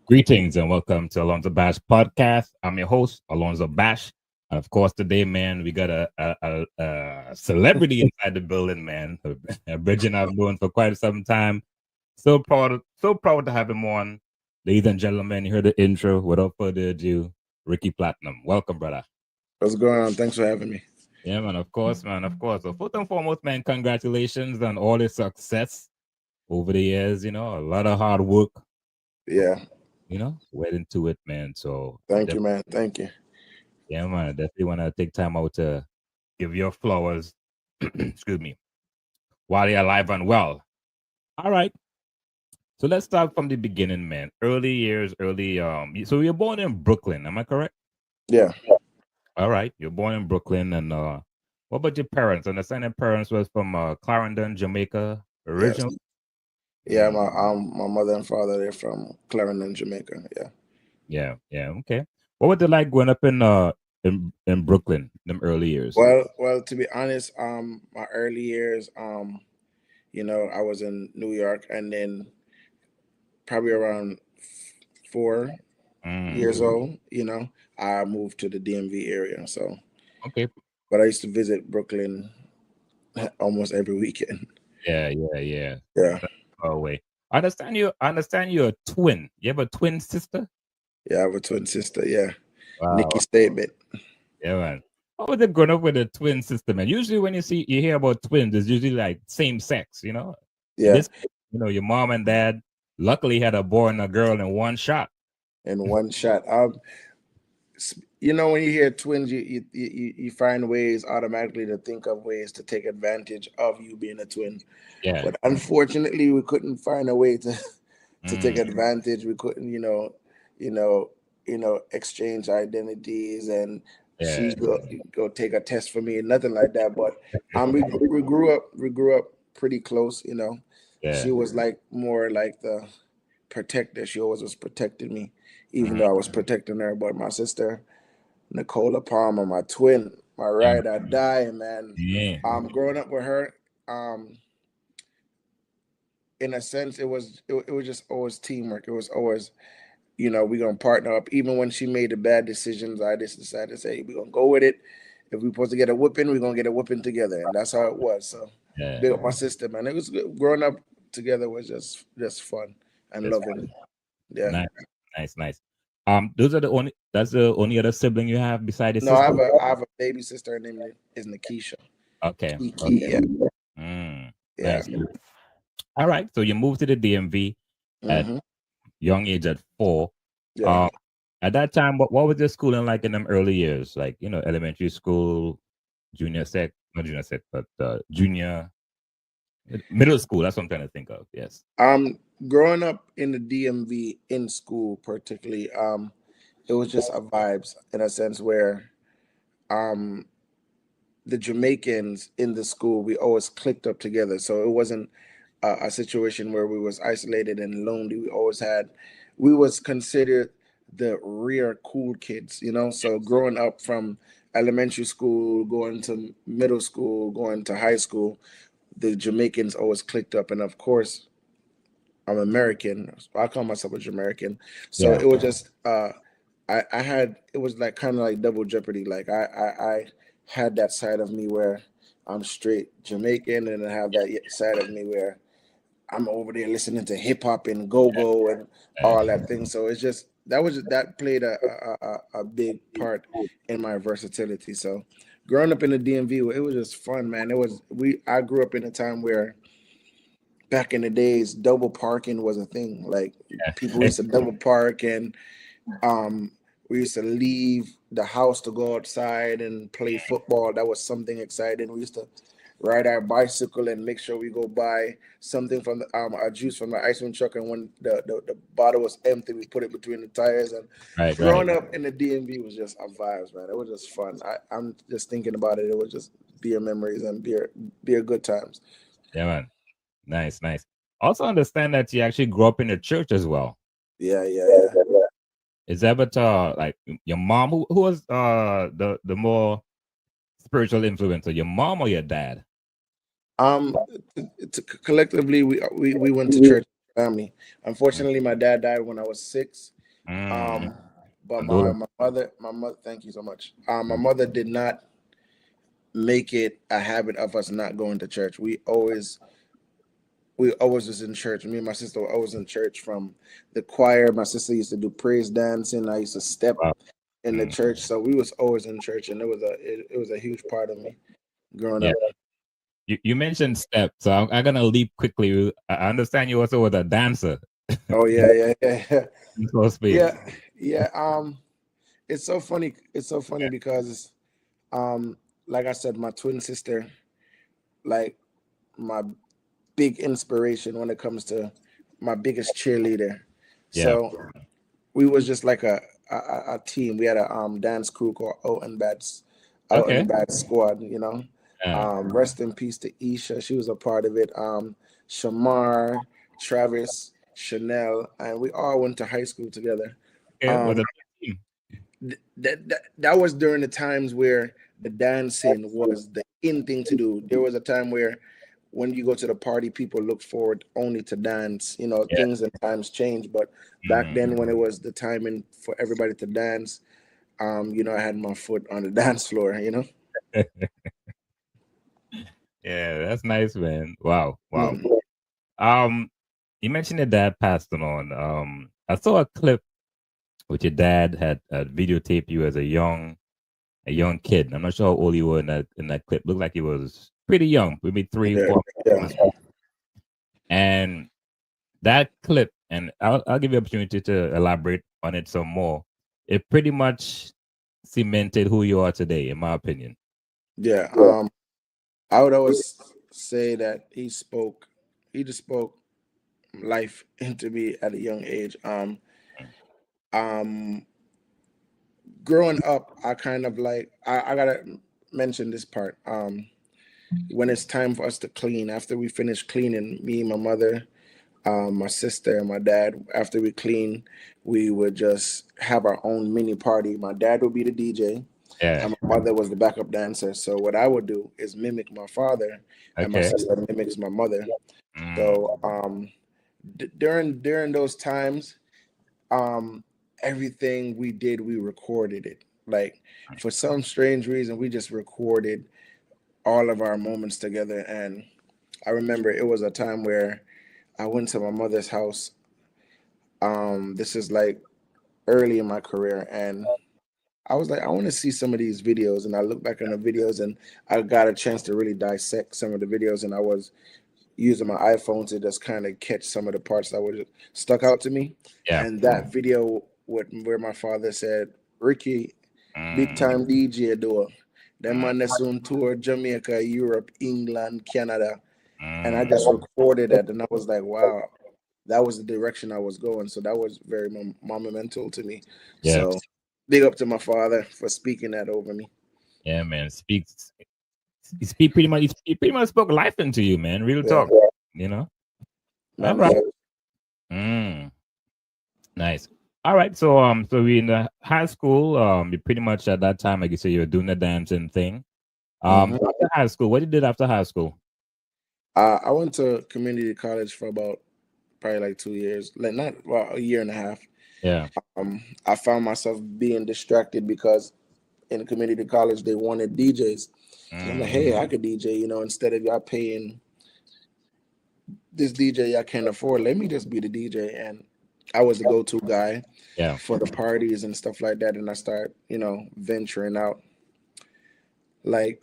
Greetings and welcome to AlonzoBash podcast. I'm your host, AlonzoBash. And of course, today, man, we got a celebrity inside the building, man. A Bridget I've known for quite some time. So proud to have him on. Ladies and gentlemen, you heard the intro. Without further ado, Ricky Platinum. Welcome, brother. What's going on? Thanks for having me. Yeah, man, of course, man, of course. So first and foremost, man, congratulations on all the success over the years, a lot of hard work, Yeah. went into it, man. So Thank you, man. Thank you. yeah, man. I definitely want to take time out to give your flowers, excuse me, while you're alive and well. All right. So let's start from the beginning, man. Early years, so you're born in Brooklyn, am I correct? Yeah. All right. You're born in Brooklyn and what about your parents? I understand your parents was from Clarendon, Jamaica Yes. originally. Yeah. My mother and father, they're from Clarendon, Jamaica. Yeah. Yeah, okay. What was it like growing up in Brooklyn, them early years? Well, to be honest, my early years, I was in New York, and then probably around 4 years Mm, old, I moved to the DMV area. So, okay. but I used to visit Brooklyn almost every weekend. Yeah. Yeah. Far away. I understand you're a twin. You have a twin sister? Yeah. I have a twin sister. Yeah. Nikki Wow. Statement. Yeah, man. How was it growing up with a twin sister, man? Usually when you hear about twins, it's usually like same sex. In Yeah. this case, your mom and dad luckily had a boy and a girl in one shot. In one shot. When you hear twins, you find ways automatically to think of ways to take advantage of you being a twin. Yeah. But unfortunately, we couldn't find a way to take Mm, advantage. We couldn't, you know, exchange identities, and yeah. she go take a test for me, nothing like that. But we grew up pretty close. She Yeah. was like more like the protector. She always was protecting me, even Mm, though I was protecting her. But my sister, Nicola Palmer, my twin, my yeah. ride or die, man. Yeah. Growing up with her, in a sense, it was just always teamwork. It was always, we're gonna partner up. Even when she made the bad decisions, I just decided to say we're gonna go with it. If we're supposed to get a whipping, we're gonna get a whipping together, and that's how it was. So, Yeah. big up my sister, man. It was good. Growing up together was just fun and That's loving. Yeah. nice. Nice. That's the only other sibling you have beside your No, I sister? have a baby sister. Her name is Nikisha. Okay. Kiki. Okay. Yeah. Yeah. Nice. All right. So you moved to the DMV at Mm-hmm. young age at 4. Yeah. Um, at that time, what was your schooling like in them early years? Like, elementary school, not junior sec, but junior, middle school. That's what I'm trying to think of. Yes. Growing up in the DMV in school, particularly, it was just a vibes in a sense where um the Jamaicans in the school, we always clicked up together. So it wasn't a situation where we was isolated and lonely. We was considered the rare cool kids. So growing up from elementary school, going to middle school, going to high school, the Jamaicans always clicked up, and of course, I'm American. I call myself a Jamaican. So Yeah. it was just I had it was like kind of like double jeopardy. Like I had that side of me where I'm straight Jamaican, and I have that side of me where I'm over there listening to hip hop and go go and Uh, all that thing. So it's just that played a big part in my versatility. So growing up in the DMV, it was just fun, man. I grew up in a time where back in the days, double parking was a thing. Like people used to double park, and um, we used to leave the house to go outside and play football. That was something exciting. We used to ride our bicycle and make sure we go buy something from a juice from the ice cream truck. And when the bottle was empty, we put it between the tires. And right. growing up in the DMV was just a vibes, man. It was just fun. I'm just thinking about it. It was just beer memories and beer good times. Yeah, man. Nice. Also understand that you actually grew up in the church as well. Yeah. Is that but like your mom who was the more spiritual influencer, your mom or your dad? Um, collectively, we went to church. family. Unfortunately, my dad died when I was 6. Mm. Um, but Condolence. my mother, thank you so much. My mother did not make it a habit of us not going to church. We always was in church. Me and my sister were always in church from the choir. My sister used to do praise dancing. I used to step Wow. in the Mm. church. So we was always in church, and it was a huge part of me growing Yeah. up. You mentioned steps, so I'm gonna leap quickly. I understand you also was a dancer. Oh yeah, yeah, yeah, yeah. So speak. Yeah, yeah. It's so funny. It's so funny because, um, like I said, my twin sister, like my big inspiration when it comes to my biggest cheerleader. Yeah. So we was just like a team. We had a dance crew called Out and Okay. Bad Squad. You know, Yeah. rest in peace to Isha. She was a part of it. Shamar, Travis, Chanel, and we all went to high school together. Okay. Was Um, a team. that was during the times where the dancing was the in thing to do. There was a time where when you go to the party, people look forward only to dance. You know, Yeah. things and times change, but back Mhm. then when it was the timing for everybody to dance, I had my foot on the dance floor. Yeah, that's nice, man. Wow. Wow. Mhm. Um, you mentioned your dad passed on. I saw a clip which your dad had videotaped you as a young kid. I'm not sure how old you were in that clip. Looked like he was pretty young, maybe three, Yeah, 4. yeah, And that clip, and I'll give you an opportunity to elaborate on it some more. It pretty much cemented who you are today, in my opinion. yeah. I would always say that he just spoke life into me at a young age. Um, Growing up, I kind of I gotta mention this part. When it's time for us to clean, after we finish cleaning, me, my mother, my sister, and my dad, after we clean, we would just have our own mini party. My dad would be the DJ, Yeah. and my mother was the backup dancer. So what I would do is mimic my father, and my Okay. sister mimics my mother. Mm. So during those times, um everything we did, we recorded it. Like, for some strange reason, we just recorded all of our moments together. And I remember it was a time where I went to my mother's house. This is like early in my career, and I was like, I want to see some of these videos. And I looked back on the videos, and I got a chance to really dissect some of the videos, and I was using my iPhone to just kind of catch some of the parts that were stuck out to me. Yeah. And that video where my father said, Ricky, big Mm. time DJ door. Them Mm. man that's on tour Jamaica, Europe, England, Canada. And I Mm. just recorded that, and I was like, wow, that was the direction I was going. So that was very monumental to me. Yeah. So big up to my father for speaking that over me. Yeah, man. He pretty much spoke life into you, man. Real Yeah, talk. You know? All man. right. Yeah. Mm. Nice. All right. So we in the high school. You pretty much at that time, like you say, you were doing the dancing thing. hmm After high school, what you did after high school? I went to community college for about probably like 2 years, like not well, a year and a half. Yeah. I found myself being distracted because in community college they wanted DJs, and I'm like, Mm. hey, I could DJ, instead of y'all paying this DJ I can't afford, let me just be the DJ. And I was the go-to guy Yeah. for the parties and stuff like that. And I start, venturing out, like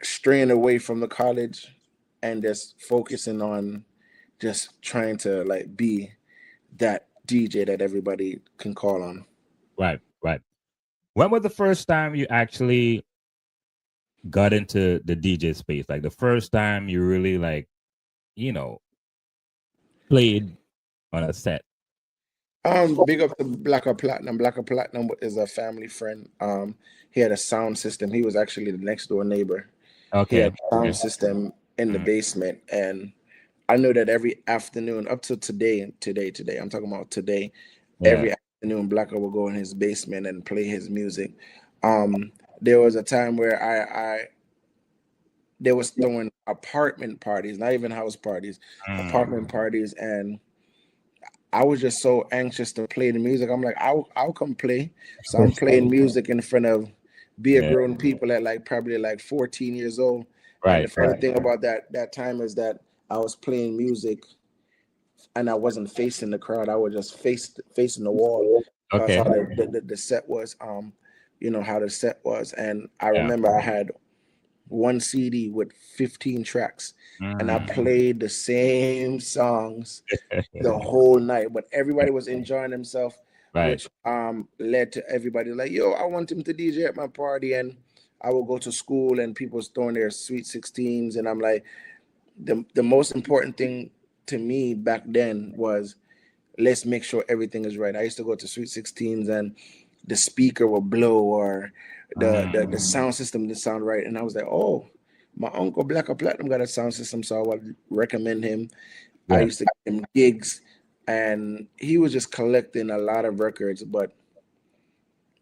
straying away from the college and just focusing on just trying to like be that DJ that everybody can call on. Right. Right. When was the first time you actually got into the DJ space? Like the first time you really you know, played on a set. Big up to Blacker Platinum. Blacker Platinum is a family friend. He had a sound system. He was actually the next door neighbor. He Okay. had a sound Okay. system in the Mm. basement, and I know that every afternoon up to today, I'm talking about today, Yeah. every afternoon Blacker will go in his basement and play his music. Um, there was a time where I they was throwing apartment parties, not even house parties, Mm. apartment parties, and I was just so anxious to play the music. I'm like, I'll come play. So I'm playing music in front of big Yeah. grown people at like probably like 14 years old. And the Right. funny thing about that time is that I was playing music and I wasn't facing the crowd. I was just facing the wall because Okay. how the set was, how the set was. And I Yeah. remember I had one CD with 15 tracks, and I Mm. played the same songs the whole night. But everybody was enjoying themselves, Right. which led to everybody like, yo, I want him to DJ at my party. And I would go to school and people was throwing their sweet 16s, and I'm like, the most important thing to me back then was let's make sure everything is right. I used to go to Sweet 16s and the speaker will blow or the sound system didn't sound right. And I was like, oh, my uncle Black or Platinum got a sound system, so I would recommend him. I Yeah. used to give him gigs, and he was just collecting a lot of records, but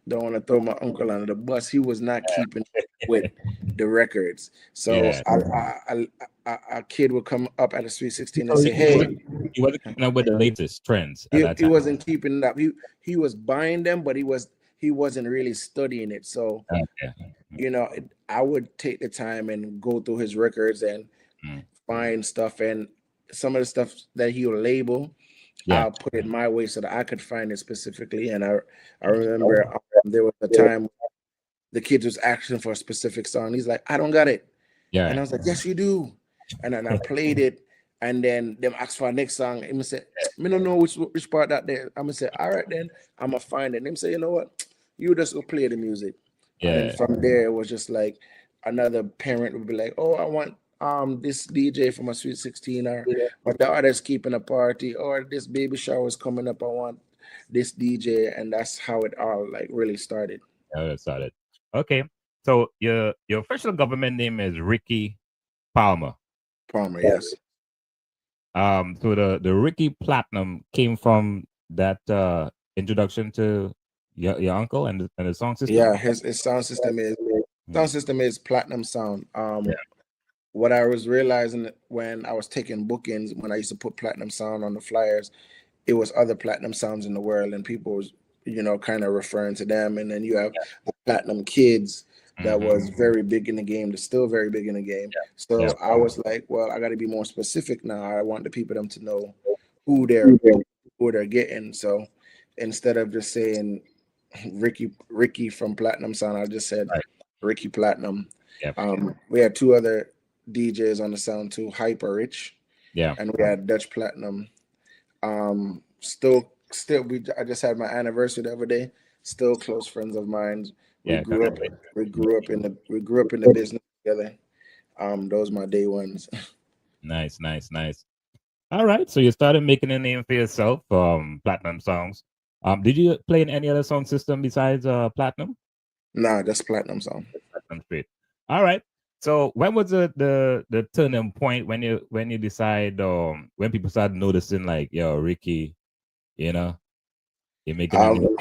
don't want to throw my uncle under the bus. He was not keeping with the records. So Yeah. a kid would come up at a Sweet 16 and So say, hey, he wasn't keeping up with the latest trends at that he time. wasn't keeping it up. He was buying them, but he wasn't really studying it. So Okay. I would take the time and go through his records and Mm. find stuff, and some of the stuff that he'll label, Yeah. I'll put it my way so that I could find it specifically. And I remember there was a time the kids was asking for a specific song. He's like, I don't got it. And Yeah. I was like, yes, you do. And then I played it. And then them asked for a next song. Him say, me don't know which part that there. I'm gonna say, all right then, I'm gonna find it. And him say, you know what? You just go play the music. And then Yeah. from there it was just like another parent would be like, oh, I want this DJ for my Sweet 16, or my daughter's keeping a party, or this baby shower is coming up. I want this DJ. And that's how it all like really started. Yeah, that's solid. Okay. So your official government name is Ricky Palmer. Palmer, yes. So the Ricky Platinum came from that introduction to your uncle and the song system. Yeah, his sound system is platinum sound. Yeah. What I was realizing when I was taking bookings, when I used to put platinum sound on the flyers, it was other platinum sounds in the world, and people was kind of referring to them. And then you have the Platinum Kids that was very big in the game. They're still very big in the game. Yeah. So I was like, well, I got to be more specific now. I want the people them to know who they're getting. So instead of just saying Ricky from Platinum Sound, I just said Right. Ricky Platinum. Yeah. We had two other DJs on the sound too, Hyper Rich, Yeah. and we had Dutch Platinum. I just had my anniversary the other day. Still close friends of mine. We Yeah. grew up. We grew up in the business together. Those my day ones. Nice, nice, nice. All right. So you started making a name for yourself, platinum songs. Did you play in any other song system besides platinum? Nah, that's Platinum Sound. Platinum straight. All right. So when was the turning point when you decide when people started noticing like, yo, Ricky, you're making a name?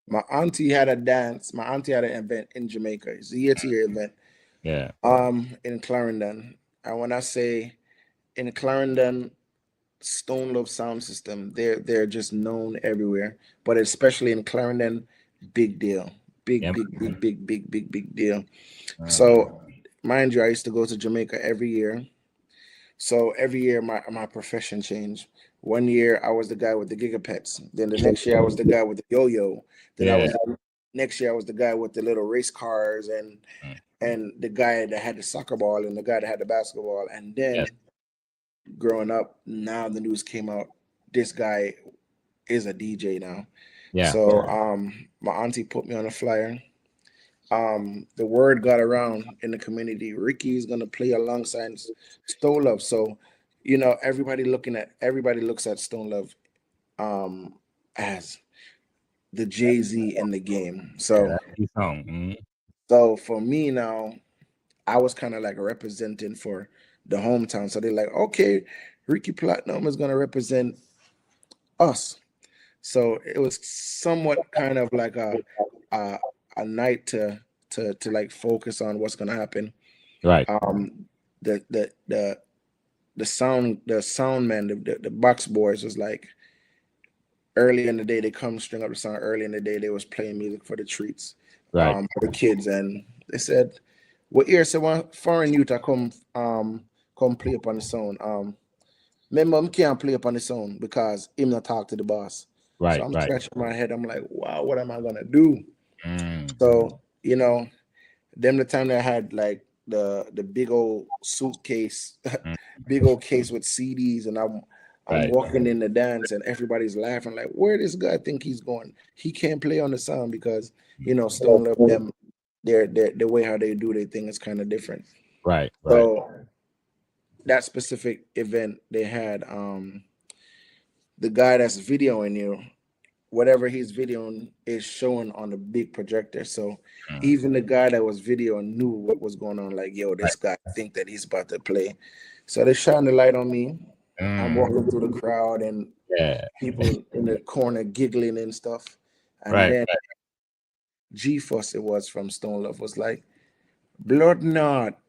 My auntie had a dance. My auntie had an event in Jamaica. It's a year-to-year event. Yeah. In Clarendon. And when I say in Clarendon, Stone Love Sound System, they're just known everywhere. But especially in Clarendon, big deal. Yeah. Big deal. So mind you, I used to go to Jamaica every year. So every year my profession changed. One year I was the guy with the gigapets. Then the next year I was the guy with the yo-yo. Then Yeah. next year I was the guy with the little race cars and the guy that had the soccer ball and the guy that had the basketball. And then Yes. growing up, now the news came out, this guy is a DJ now. Yeah. So my auntie put me on a flyer. The word got around in the community. Ricky's gonna play alongside Stone Love. So, everybody looks at Stone Love as the Jay-Z in the game. So That's the song. Mhm. so for me now, I was kind of like representing for the hometown. So they're like, okay, Ricky Platinum is gonna represent us. So it was somewhat kind of like a, a night to like focus on what's gonna happen. Right. The the the the sound man, the box boys was like, early in the day they come string up the song early in the day. They was playing music for the treats, Right. for the kids, and they said, "What ear so one foreign youth to come play up on the sound." My mom can't play up on the sound because him not talk to the boss. So Right. I'm Right. scratching my head. I'm like, wow, what am I gonna do? Mm. So them the time that I had like the big old suitcase, Mm. big old case with CDs, and I'm Right. walking in the dance, and everybody's laughing like, where this guy think he's going? He can't play on the sound because Stone Love them, their the way how they do their thing is kind of different. Right. Right. So that specific event they had the guy that's videoing you, whatever he's videoing is showing on the big projector. So Mm. even the guy that was videoing knew what was going on. Like, yo, Right. this guy think that he's about to play. So they shine the light on me. I'm Mm. walking through the crowd and Yeah. people in the corner giggling and stuff. And Right. then G Fuss, it was from Stone Love, was like, Blood Knot.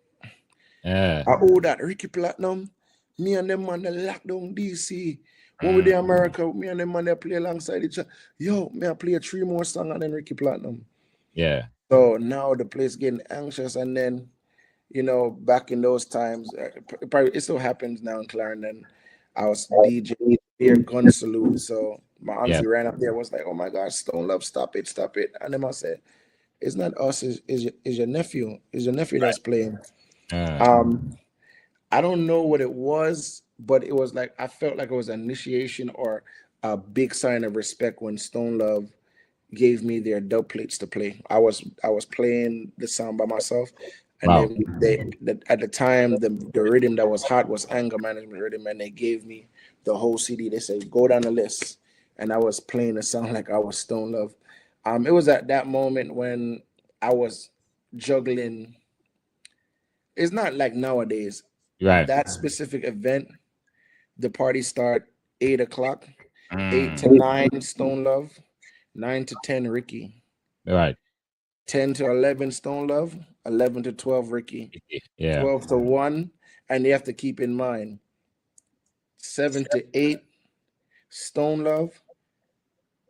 Yeah. I owe that Ricky Platinum. Me and them man they lock down DC. When we Mm. there America, me and them man they play alongside each other. Yo, me I play 3 more songs and then Ricky Platinum. Yeah. So now the place getting anxious, and then back in those times, probably it still happens now in Clarendon. I was DJ their gun salute, so my Yeah. auntie ran up there, was like, "Oh my gosh, Stone Love, stop it!" And then I said, "It's not us, is your nephew? Is your nephew that's playing?" Uh, Um, I don't know what it was, but it was like I felt like it was an initiation or a big sign of respect when Stone Love gave me their dub plates to play. I was playing the song by myself, and wow. then at the time the rhythm that was hot was anger management rhythm, and they gave me the whole CD. They said go down the list, and I was playing the song like I was Stone Love. It was at that moment when I was juggling. It's not like nowadays. Right. That specific event, the party start 8 o'clock, eight Mm. to nine Stone Love, 9 to 10 Ricky. Right. 10 to 11 Stone Love, 11 to 12 Ricky, Yeah. 12 to 1. And you have to keep in mind 7 to 8 Stone Love,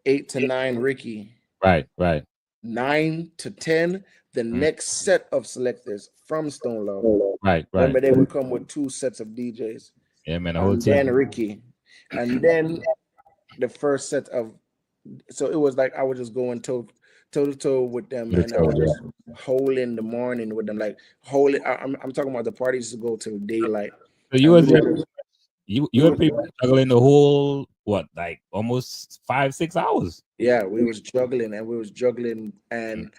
8 to 9 Ricky, Right. Right. 9 to 10 the Mm. next set of selectors from Stone Love. Right. Right. Remember, they would come with 2 sets of DJs, Yeah, man. The whole and team. then Ricky, and then the first set of. So it was like I was just going toe to toe with them, With the and I was toe, just holding the morning with them, like holding. I'm talking about the parties to go till daylight, so you and was you we were were pretty much juggling the whole what, like almost 5 6 hours. yeah, we was juggling and we was juggling, Mm.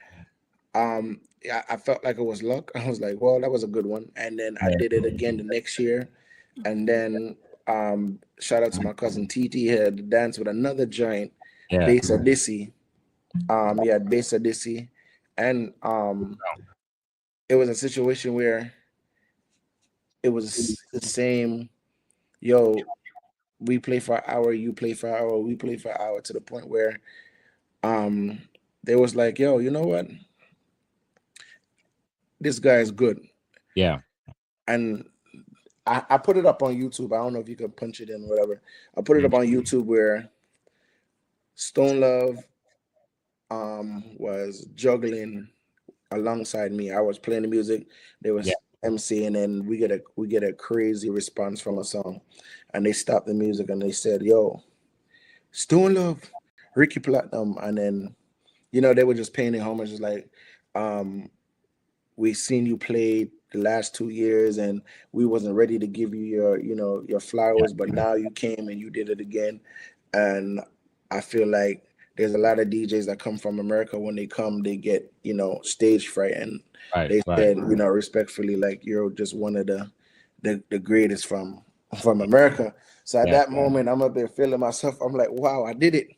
and I felt like it was luck. I was like, well, that was a good one, and then I Yeah. did it again the next year, and then shout out to my cousin TT, he had to dance with another giant, Yeah. Bass Dissy. He had Bass Dissy, and it was a situation where it was the same. Yo, we play for an hour, you play for an hour, we play for an hour, to the point where um they was like, yo, you know what? This guy is good. Yeah. And I put it up on YouTube. I don't know if you can punch it in or whatever. I put it Mm. up on YouTube where Stone Love was juggling alongside me. I was playing the music, they Yeah. was MCing, and we get a crazy response from a song. And they stopped the music and they said, yo, Stone Love, Ricky Platinum, and then they were just paying homage. It's like, um, we seen you play the last 2 years, and we wasn't ready to give you your Yeah. flowers, but now you came and you did it again. And I feel like there's a lot of DJs that come from America. When they come, they get stage fright, and Right. they Right. said respectfully, like, you're just one of the greatest from America. So at Yeah. that moment, I'm up there feeling myself. I'm like, wow, I did it.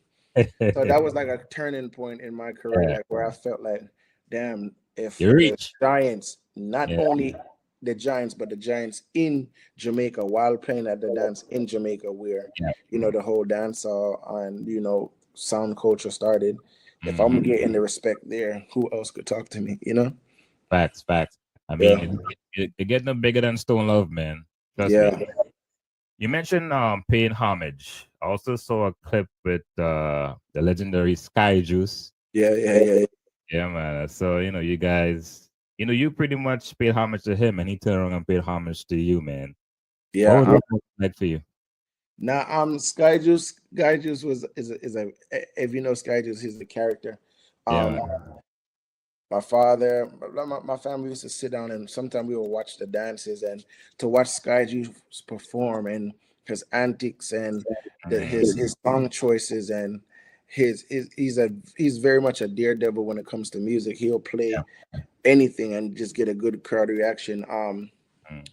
So that was like a turning point in my career, Yeah. like where I felt like, damn, if You the reach. Giants, not Yeah. only the Giants, but the Giants in Jamaica, while playing at the dance in Jamaica, where Yeah. the whole dancehall and sound culture started. If I'm Hmm. getting the respect there, who else could talk to me? Facts. Facts. I Yeah, mean, you're getting them bigger than Stone Love, man. Trust me. yeah. You mentioned paying homage. I also saw a clip with the legendary Sky Juice. Yeah. Yeah, man. So you guys, you pretty much paid homage to him, and he turned around and paid homage to you, man. What Yeah. was that like for you? Now, Sky Juice is a if you know Sky Juice, he's a character. Yeah, Um, man. my father, my family used to sit down and sometimes we would watch the dances and to watch Sky Juice perform and his antics and his song choices and he's very much a daredevil when it comes to music. He'll Yeah, play anything and just get a good crowd reaction. mm,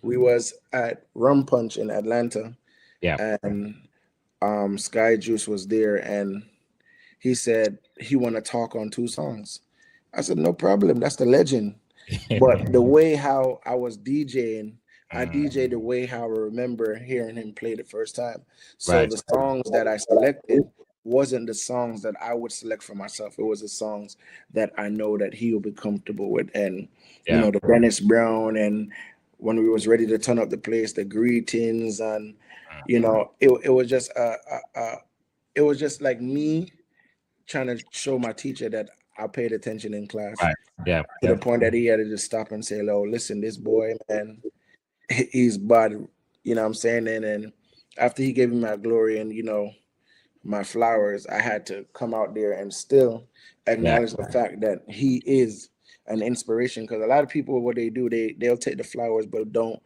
We was at Rum Punch in Atlanta yeah, and Sky Juice was there and he said he want to talk on two songs. I said no problem. That's the legend. But the way how I was DJing, I DJed the way how I remember hearing him play the first time. So right. the songs that I selected wasn't the songs that I would select for myself. It was the songs that I know that he will be comfortable with. And Yeah, the Dennis Brown and when we was ready to turn up the place, the greetings and it was just it was just like me trying to show my teacher that I paid attention in class right. Yeah, to the yeah, point that he had to just stop and say, "Oh, listen, this boy, man, he's bad." You know what I'm saying? And after he gave me my glory and my flowers, I had to come out there and still yeah. acknowledge the fact that he is an inspiration. Because a lot of people, what they do, they'll take the flowers but don't,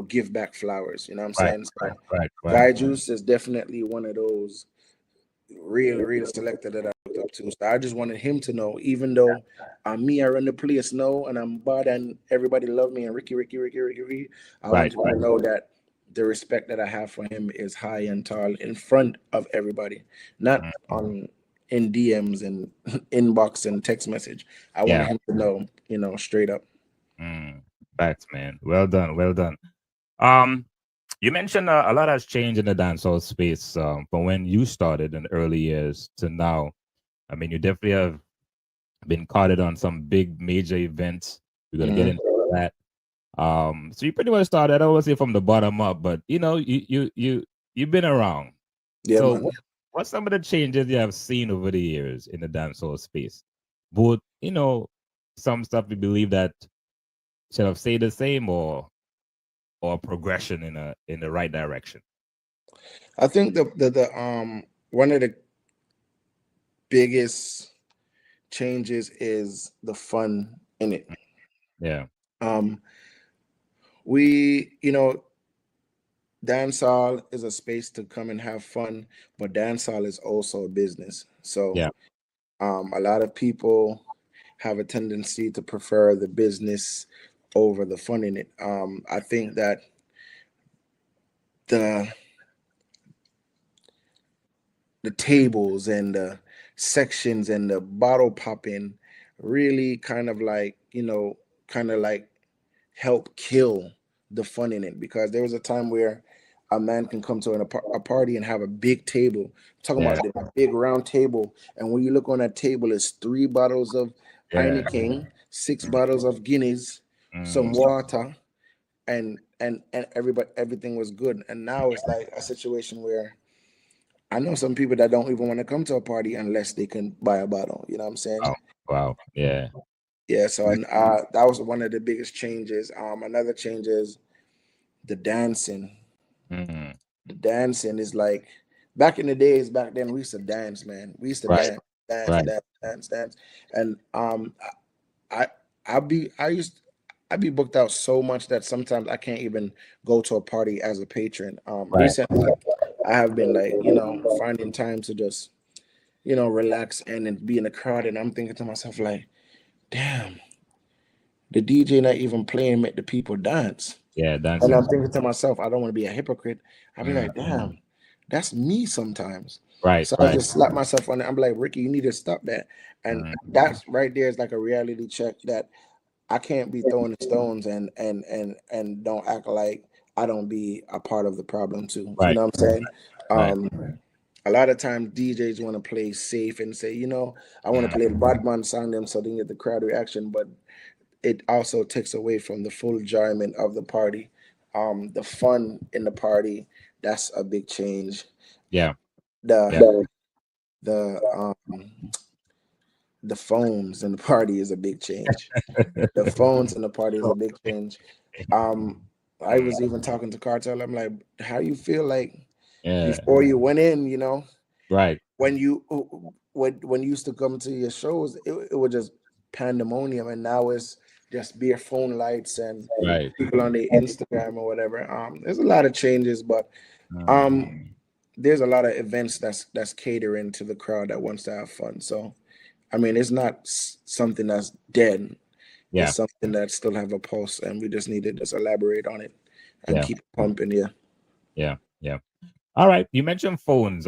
give back flowers. You know what I'm Right, saying? right, So, right, right. Guy Juice is definitely one of those real selector that I looked up to. So I just wanted him to know, even though me, I run the place know, and I'm bad and everybody love me and Ricky. I Right, want him to know that the respect that I have for him is high and tall in front of everybody, not mm, on in DMs and inbox and text message. I wanted yeah. him to know, straight up. Facts, man. Well done, well done. Um, you mentioned a lot has changed in the dancehall space from when you started in the early years to now. I mean, you definitely have been carded on some big major events. We're gonna get Hmm. into that. So you pretty much started, I don't want to say from the bottom up, but you've been around. Yeah, So man. what's some of the changes you have seen over the years in the dancehall space? Both, some stuff you believe that should have stayed the same or progression in the right direction. I think the one of the biggest changes is the fun in it. Yeah, Um, we dancehall is a space to come and have fun, but dancehall is also a business. So, yeah, a lot of people have a tendency to prefer the business over the fun in it. I think that the the tables and the sections and the bottle popping really kind of like help kill the fun in it because there was a time where a man can come to a party and have a big table. I'm talking yeah, about the big round table, and when you look on that table, it's 3 bottles of yeah. Heineken, 6 bottles of Guinness, some Mm, water, and everything was good. And now it's like a situation where I know some people that don't even want to come to a party unless they can buy a bottle. You know what I'm saying? wow, wow, yeah, Yeah. So and that was one of the biggest changes. Another change is the dancing. mm, The dancing is like back in the days. Back then, we used to dance, man. We used to right, dance, dance, right, dance, dance, dance. And I I used I'd be booked out so much that sometimes I can't even go to a party as a patron. right. Recently, I have been like finding time to just relax and be in the crowd, and I'm thinking to myself like, damn, the DJ not even playing, make the people dance. Yeah, And dancing. I'm thinking to myself, I don't want to be a hypocrite. I'll be Mm, like, damn, that's me sometimes. right, So I right. just slap myself on it. I'm like, Ricky, you need to stop that. And Mm, that's right there is like a reality check that I can't be throwing the stones and don't act like I don't be a part of the problem too. You right, know what I'm saying? right. A lot of times DJs want to play safe and say, I want to Mm, play the Batman song them so they can get the crowd reaction, but it also takes away from the full enjoyment of the party, the fun in the party, that's a big change. Yeah. Yeah. The the the phones in the party is a big change. The phones in the party is a big change. Um, I Mm, was even talking to Cartel. I'm like, how you feel like yeah. before you went in, you know, Right. when you when you used to come to your shows, it was just pandemonium, and now it's just bare phone lights and Right. people on their Instagram or whatever. There's a lot of changes, but Mm, um, there's a lot of events that's catering to the crowd that wants to have fun. So I mean, it's not something that's dead. It's yeah. something that still have a pulse, and we just need to just elaborate on it and Yeah. keep it pumping. Yeah. Yeah. Yeah. All right. You mentioned phones.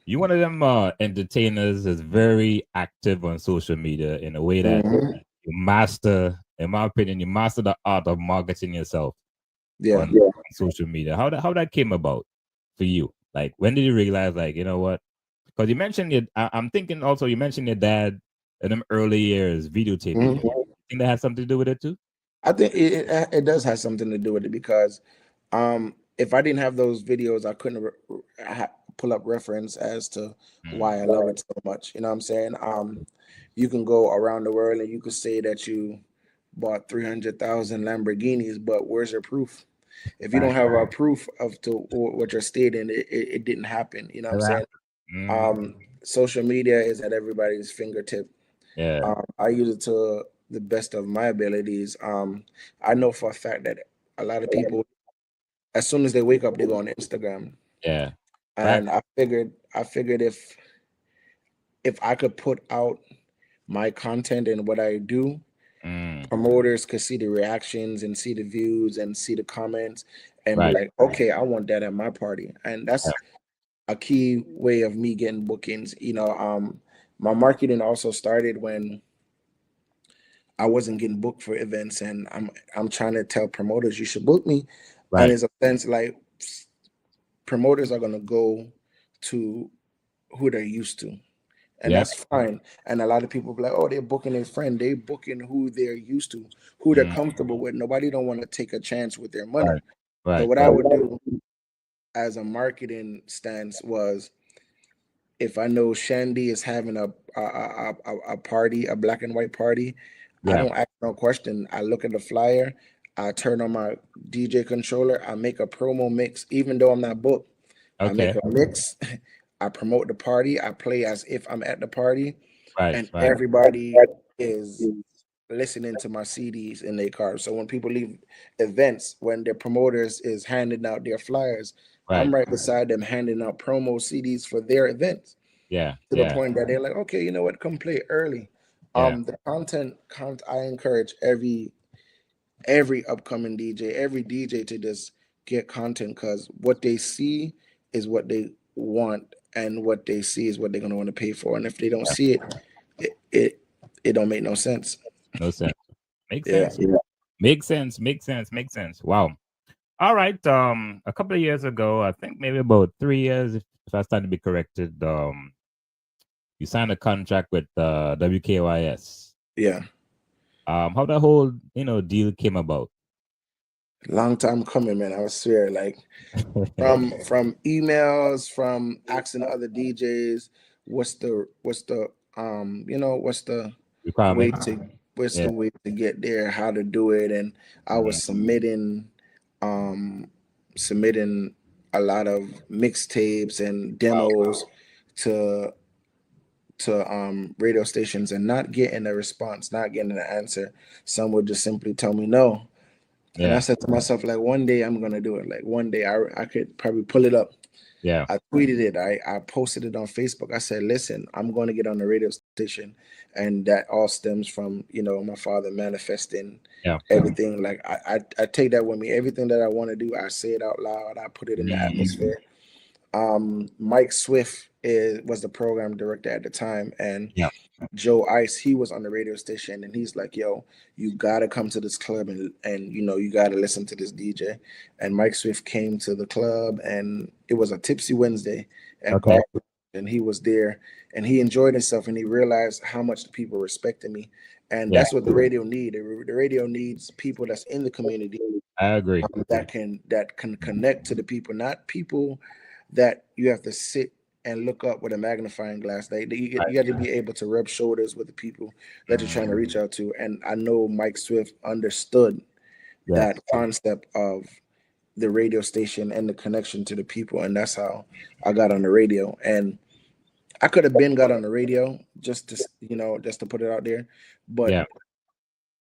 You one of them entertainers is very active on social media in a way that Hmm. you master, in my opinion, you master the art of marketing yourself Yeah. on social media. How that came about for you? Like when did you realize, like, you know what? Because you mentioned it, I'm thinking also you mentioned your dad in them early years videotaping you. Hmm. Think that has something to do with it too? I think it does have something to do with it because if I didn't have those videos, I couldn't pull up reference as to Mm, why I love it so much. You know what I'm saying? You can go around the world and you could say that you bought 300,000 Lamborghinis, but where's your proof? If you don't right. have a proof of to what you're stating, it didn't happen. You know what I'm saying? Mm, Social media is at everybody's fingertip. yeah. I use it to the best of my abilities. I know for a fact that a lot of people, as soon as they wake up, they go on Instagram, Yeah. Fact. and I figured if I could put out my content and what I do, Mm, promoters could see the reactions and see the views and see the comments and be right. like, okay, I want that at my party, and Yeah. that's a key way of me getting bookings. My marketing also started when I wasn't getting booked for events, and I'm trying to tell promoters you should book me, and Right. it's a sense like promoters are gonna go to who they're used to, and Yeah. that's fine. And a lot of people be like, oh, they're booking a friend, they booking who they're used to, who they're Mm, comfortable with. Nobody don't want to take a chance with their money. right. So Right. what I Right. would do as a marketing stance was if I know Shandy is having a party, a black and white party, I Yeah. don't ask no question. I look at the flyer, I turn on my DJ controller, I make a promo mix, even though I'm not booked. I make Okay. a mix, I promote the party, I play as if I'm at the party, Right. and Right. everybody is listening to my CDs in their cars. So when people leave events, when their promoters is handing out their flyers, Right. I'm right beside them handing out promo CDs for their events Yeah. to the Yeah. point that they're like, okay, you know what, come play early. Yeah. The content I encourage every upcoming DJ, every DJ to just get content because what they see is what they want, and what they see is what they're gonna want to pay for. And if they don't Yeah. see it, it don't make no sense. No sense. Makes Yeah. sense. Makes sense. Makes sense. Makes sense. Wow. All right. A couple of years ago, I think maybe about 3 years, if I stand to be corrected, you signed a contract with WKYS. Yeah. How the whole deal came about? Long time coming, man. I swear, like from emails, from asking other DJs, what's the way Requirement. to what's Yeah. the way to get there, how to do it, and I was Mhm. um submitting a lot of mixtapes and Wow. demos to radio stations and not getting a response, not getting an answer. Some would just simply tell me no. And I Yeah. said to myself, like, one day I'm gonna do it. Like one day I could probably pull it up. Yeah. I tweeted it. I posted it on Facebook. I said, listen, I'm going to get on the radio station. And that all stems from, my father manifesting Yeah. everything. Like I take that with me. Everything that I want to do, I say it out loud. I put it in the Mm, atmosphere. Mike Swift was the program director at the time, and yeah. Joe Ice, he was on the radio station, and he's like, "Yo, you gotta come to this club, and you gotta listen to this DJ." And Mike Swift came to the club, and it was a Tipsy Wednesday at Okay. Golf, and he was there, and he enjoyed himself, and he realized how much the people respected me, and Yeah, that's what the radio need. The radio needs people that's in the community, I agree. that can connect to the people, not people that you have to sit and look up with a magnifying glass. You got to be able to rub shoulders with the people that you're trying to reach out to. And I know Mike Swift understood Yeah, that concept of the radio station and the connection to the people, and that's how I got on the radio. And I could have been got on the radio just to just to put it out there, but yeah.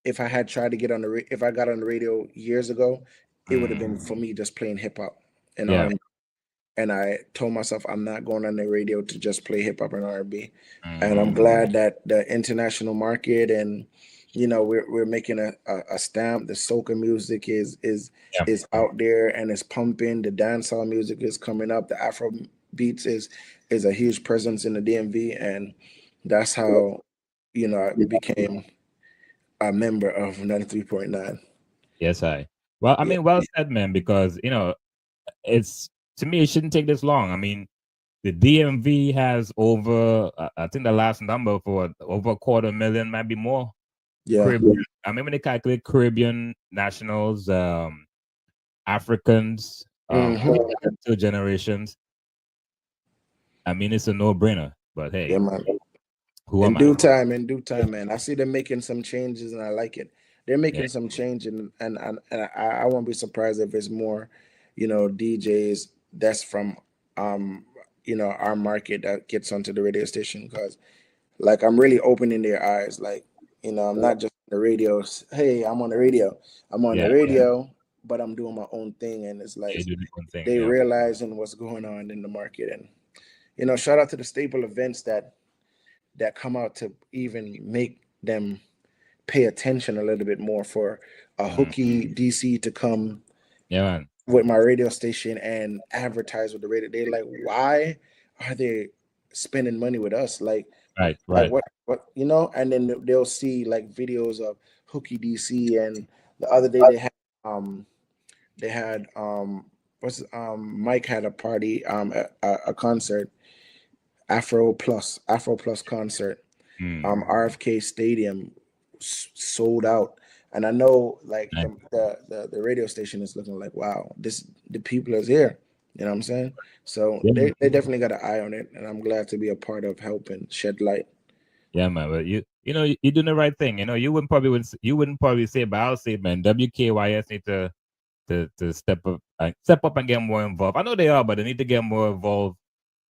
if I had tried to get on if I got on the radio years ago, it would have Mm, been for me just playing hip hop and yeah. R&B. And I told myself I'm not going on the radio to just play hip hop and R&B. And I'm Mm, glad that the international market, and we're making a stamp. The soca music yeah. is out there and it's pumping. The dancehall music is coming up. The Afro beats is a huge presence in the DMV, and that's how I became a member of 93.9. Yes, I. Well, I Yeah. mean, well said, man. Because it's to me, it shouldn't take this long. I mean, the DMV has over, I think the last number for over a quarter million, maybe more. Yeah. Caribbean. I mean, when they calculate Caribbean nationals, Africans, Hmm. two generations. I mean, it's a no-brainer. But Yeah, hey, man. who am I? In due time, man. I see them making some changes, and I like it. They're Yeah, making some change, and I won't be surprised if it's more, DJs that's from, um, our market that gets onto the radio station, because like I'm really opening their eyes. Like, I'm not just on the radio. Hey, I'm on the radio. I'm on yeah, the radio, but I'm doing my own thing, and it's yeah. like Do the one thing. they Yeah, realizing what's going on in the market, and shout out to the staple events that come out to even make them pay attention a little bit more, for a mm, hooky DC to come yeah, man. with my radio station and advertise with the radio. They're like, why are they spending money with us? Right, Like right. what. And then they'll see like videos of hooky DC. And the other day they had what's Mike had a party, a concert, Afro Plus concert, Mm, RFK Stadium, sold out. And I know, like, nice. the radio station is looking like, wow, the people is here. You know what I'm saying? So Yeah, they definitely got an eye on it, and I'm glad to be a part of helping shed light. yeah, man. But you're doing the right thing. You wouldn't probably say, but I'll say, man, WKYS need to step up and get more involved. I know they are, but they need to get more involved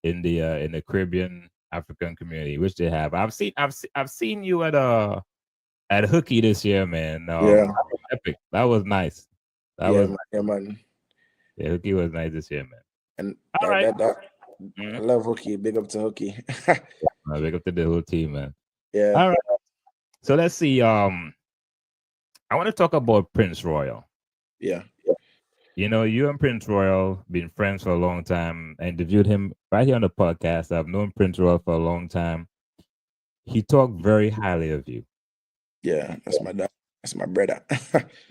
in the Caribbean African community, which they have. I've seen you at Hooky this year, man. Yeah, Epic. That was nice. That yeah, was man, yeah, man. Yeah, Hooky was nice this year, man. And All that right. that that I Mhm. love Hooky. Big up to Hooky. Big up to the whole team, man. Yeah, All right. So let's see. I want to talk about Prince Royal. yeah, You and Prince Royal been friends for a long time. I interviewed him right here on the podcast. I've known Prince Royal for a long time. He talked very highly of you. yeah. That's my dad. That's my brother.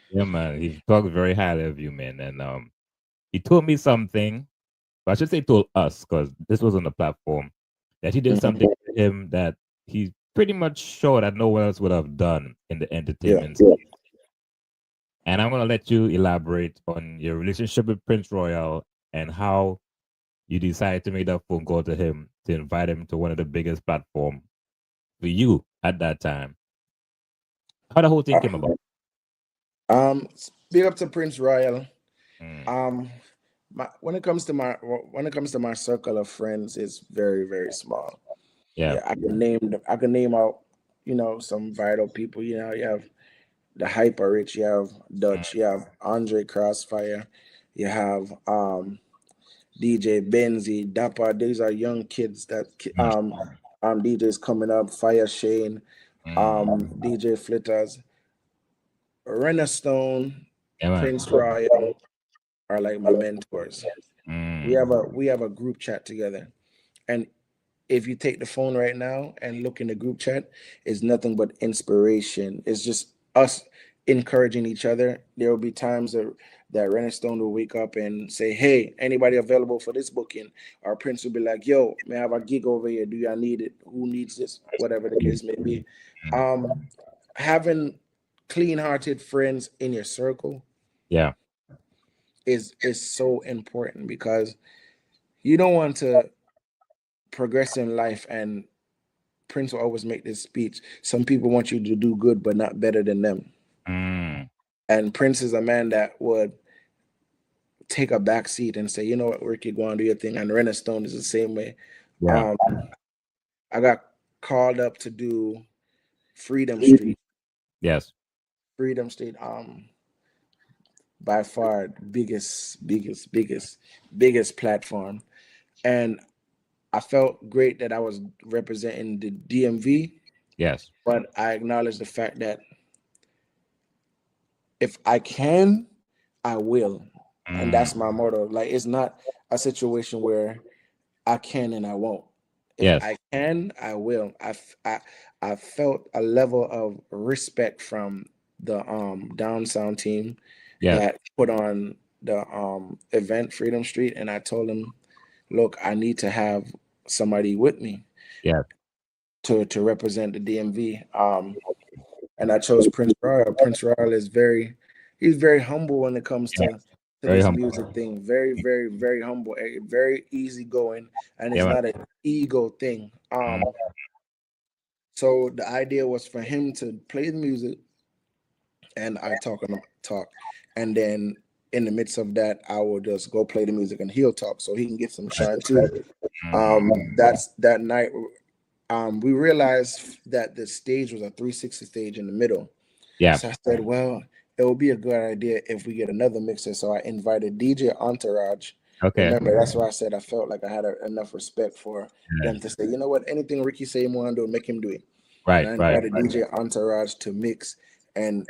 Yeah, man. He talked very highly of you, man. And he told me something, but I should say told us, because this was on the platform, that he did Mhm. something to him that he's pretty much sure that no one else would have done in the Yeah. entertainment space. And I'm gonna let you elaborate on your relationship with Prince Royal and how you decided to make that phone call to him to invite him to one of the biggest platforms for you at that time. How the whole thing came about. Um, Big up to Prince Royal. Mm, Um, when it comes to my circle of friends, it's very, very small. yeah. Yeah, I can name out, some vital people. You have the Hyper Rich, you have Mm, Dutch, you have Andre Crossfire, you have DJ Benzi, Dapper. These are young kids mm, DJs coming up. Fire Shane, mm. DJ Flitters, Renna Stone, Yeah, man. Prince Royal are like my mentors. We Mm, have a group chat together, and if you take the phone right now and look in the group chat, it's nothing but inspiration. It's just us encouraging each other. There will be times that Renner Stone will wake up and say, "Hey, anybody available for this booking?" Our Prince will be like, "Yo, may I have a gig over here? Do y'all need it? Who needs this?" Whatever the case may be. mm. Um, having clean-hearted friends in your circle Yeah. is so important, because you don't want to progress in life. And Prince will always make this speech: some people want you to do good but not better than them. Mm. And Prince is a man that would take a back seat and say, you know what, Ricky, go on, do your thing. And Renna Stone is the same way. Yeah. um I got called up to do Freedom Street. Yes. Freedom Street, by far biggest platform. And I felt great that I was representing the DMV, Yes. but I acknowledge the fact that if I can, I will. And Mm. that's my motto. Like, it's not a situation where I can and I won't. If Yes. I can, I will. I felt a level of respect from the Down Sound team Yes. that put on the event Freedom Street, and I told them, look, I need to have somebody with me Yes. to represent the DMV. And I chose Prince Royal. Prince Royal is he's very humble when it comes Yeah. to Very this humble. music thing. Very, very, very humble, very easygoing, and it's Yeah, man. not an ego thing. Mm. So the idea was for him to play the music, and I talk, and then in the midst of that, I will just go play the music and he'll talk, so he can get some Right. shine too. Mm. That's that night. We realized that the stage was a 360 stage in the middle. Yeah. So I said, well, it would be a good idea if we get another mixer. So I invited DJ Entourage. Okay. Remember, that's why I said I felt like I had enough respect for Yeah. them to say, you know what, anything Ricky say you want to do, make him do it. And Right. I Right. invited DJ Entourage to mix, and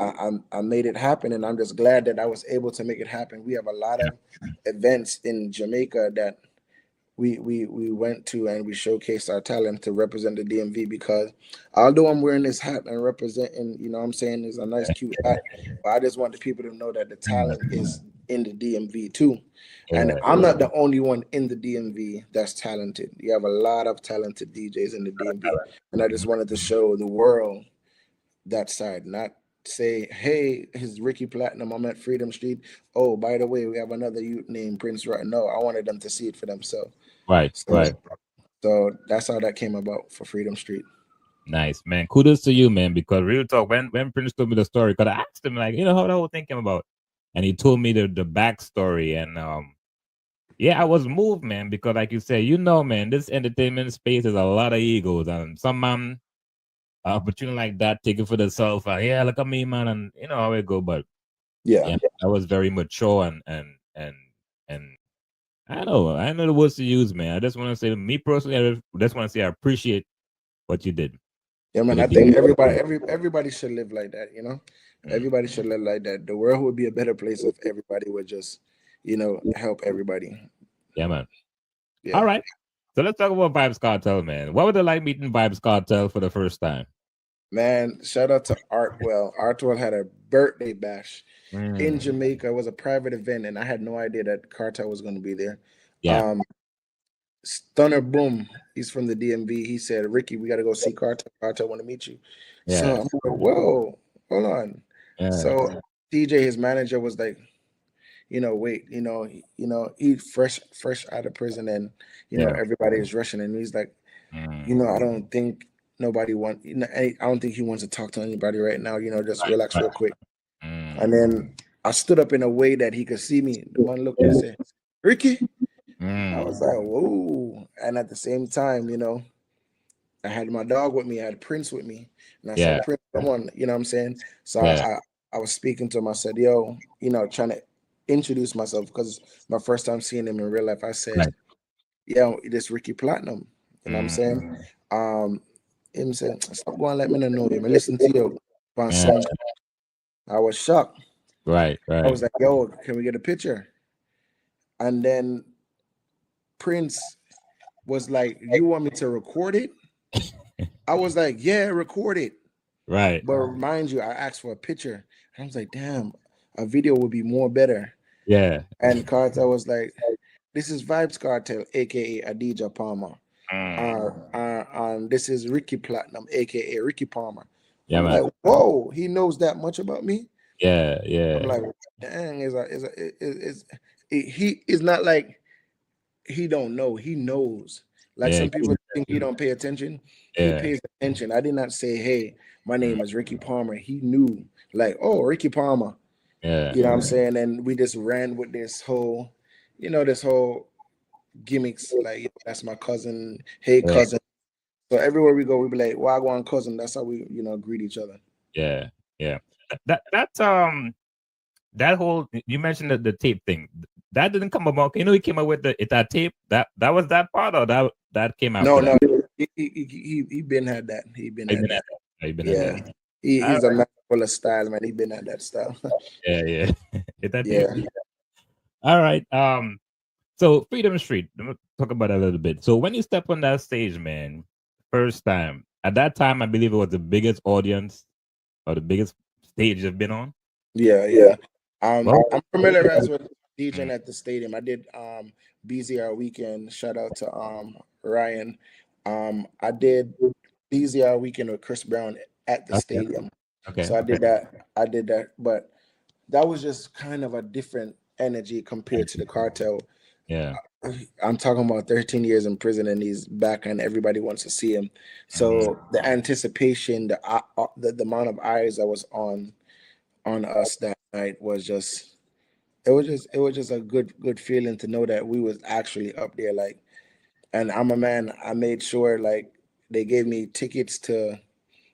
I made it happen. And I'm just glad that I was able to make it happen. We have a lot Yeah. of events in Jamaica that we went to, and we showcased our talent to represent the DMV, because although I'm wearing this hat and representing, you know what I'm saying, is a nice cute hat, but I just want the people to know that the talent is in the DMV too. And Yeah. I'm not the only one in the DMV that's talented. You have a lot of talented DJs in the DMV, and I just wanted to show the world that side, not say, hey, his Ricky Platinum, I'm at Freedom Street. Oh, by the way, we have another youth named Prince Right. No, I wanted them to see it for themselves. Right. So, Right. so that's how that came about for Freedom Street. Nice, man. Kudos to you, man. Because real talk, when Prince told me the story, because I asked him like, how the whole thing came about, and he told me the backstory, and yeah, I was moved, man. Because like you said, man, this entertainment space is a lot of egos, and some man opportunity like that, take it for themselves. Yeah, look at me, man, and you know how it go. But Yeah. yeah, I was very mature and I know the words to use, man. I just want to say, me personally, I just want to say I appreciate what you did Yeah, for man. the I think game. everybody should live like that, you know? Mm. Everybody should live like that. The world would be a better place if everybody would just, help everybody. Yeah, man. All Yeah. right. So let's talk about Vybz Kartel, man. What was it like meeting Vybz Kartel for the first time? Man, shout out to Artwell. Artwell had a birthday bash in Mm. Jamaica. It was a private event, and I had no idea that Cartel was going to be there. Yeah. Um, Stunner Boom, he's from the DMV. He said, Ricky, we got to go see Cartel. Cartel want to meet you. So Yeah. I'm like, whoa, hold on. Yeah. So DJ, his manager, was like, wait, he fresh out of prison, and Yeah. everybody is rushing, and he's like, Mm. I don't think nobody want, I don't think he wants to talk to anybody right now. Just Right. relax Right. real quick. Mm. And then I stood up in a way that he could see me. The man looked Yeah. and said, Ricky. I Mm. was like, whoa. And at the same time, I had my dog with me, I had Prince with me. And I Yeah. said, Prince, come on, you know what I'm saying? So Yeah. I was speaking to him. I said, yo, trying to introduce myself, because my first time seeing him in real life. I said, Right. yeah, this Ricky Platinum. You know what I'm Mm. saying? Um, him said, stop going, let me know him. And listen to you on Yeah. some. I was shocked. Right. I Right. was like, yo, can we get a picture? And then Prince was like, you want me to record it? I was like, yeah, record it. Right. But mind you, I asked for a picture. And I was like, damn, a video would be more better. Yeah. And Cartel was like, this is Vybz Kartel, aka Adidja Palmer. Mm. This is Ricky Platinum, aka Ricky Palmer. Yeah, I'm man. like, whoa, he knows that much about me. Yeah, I'm yeah, like, dang, he is not like he don't know. He knows. Like yeah, some people think he don't pay attention. He yeah, pays attention. I did not say, hey, my mm, name is Ricky Palmer. He knew, like, oh, Ricky Palmer. yeah, You know what I'm saying? And we just ran with this whole, this whole gimmicks. Like, "Yo, that's my cousin. Hey, yeah, cousin." So everywhere we go, we be like, "Wagwan cousin." That's how we, greet each other. yeah, yeah. That whole you mentioned the tape thing. That didn't come about. He came up with that tape. That was that part, or that came No, after that. no, he been had that. He been I've had been at that. that. I've been at Yeah, that. All he's a right. man full of style, man. He been at that style. Yeah, yeah. Hit that tape. Yeah, All right. So Freedom Street. Let me talk about that a little bit. So when you step on that stage, man, first time. At that time, I believe it was the biggest audience or the biggest stage you've been on. yeah. Well, I'm familiar as with mm, DJing at the stadium. I did BZR weekend. Shout out to Ryan. I did BZR weekend with Chris Brown at the okay, stadium. okay, So I did that. But that was just kind of a different energy compared to the cartel. yeah, I'm talking about 13 years in prison and he's back and everybody wants to see him. mm, So the anticipation, the amount of eyes that was on us that night was just it was just a good feeling to know that we was actually up there. Like, and I'm a man, I made sure like they gave me tickets to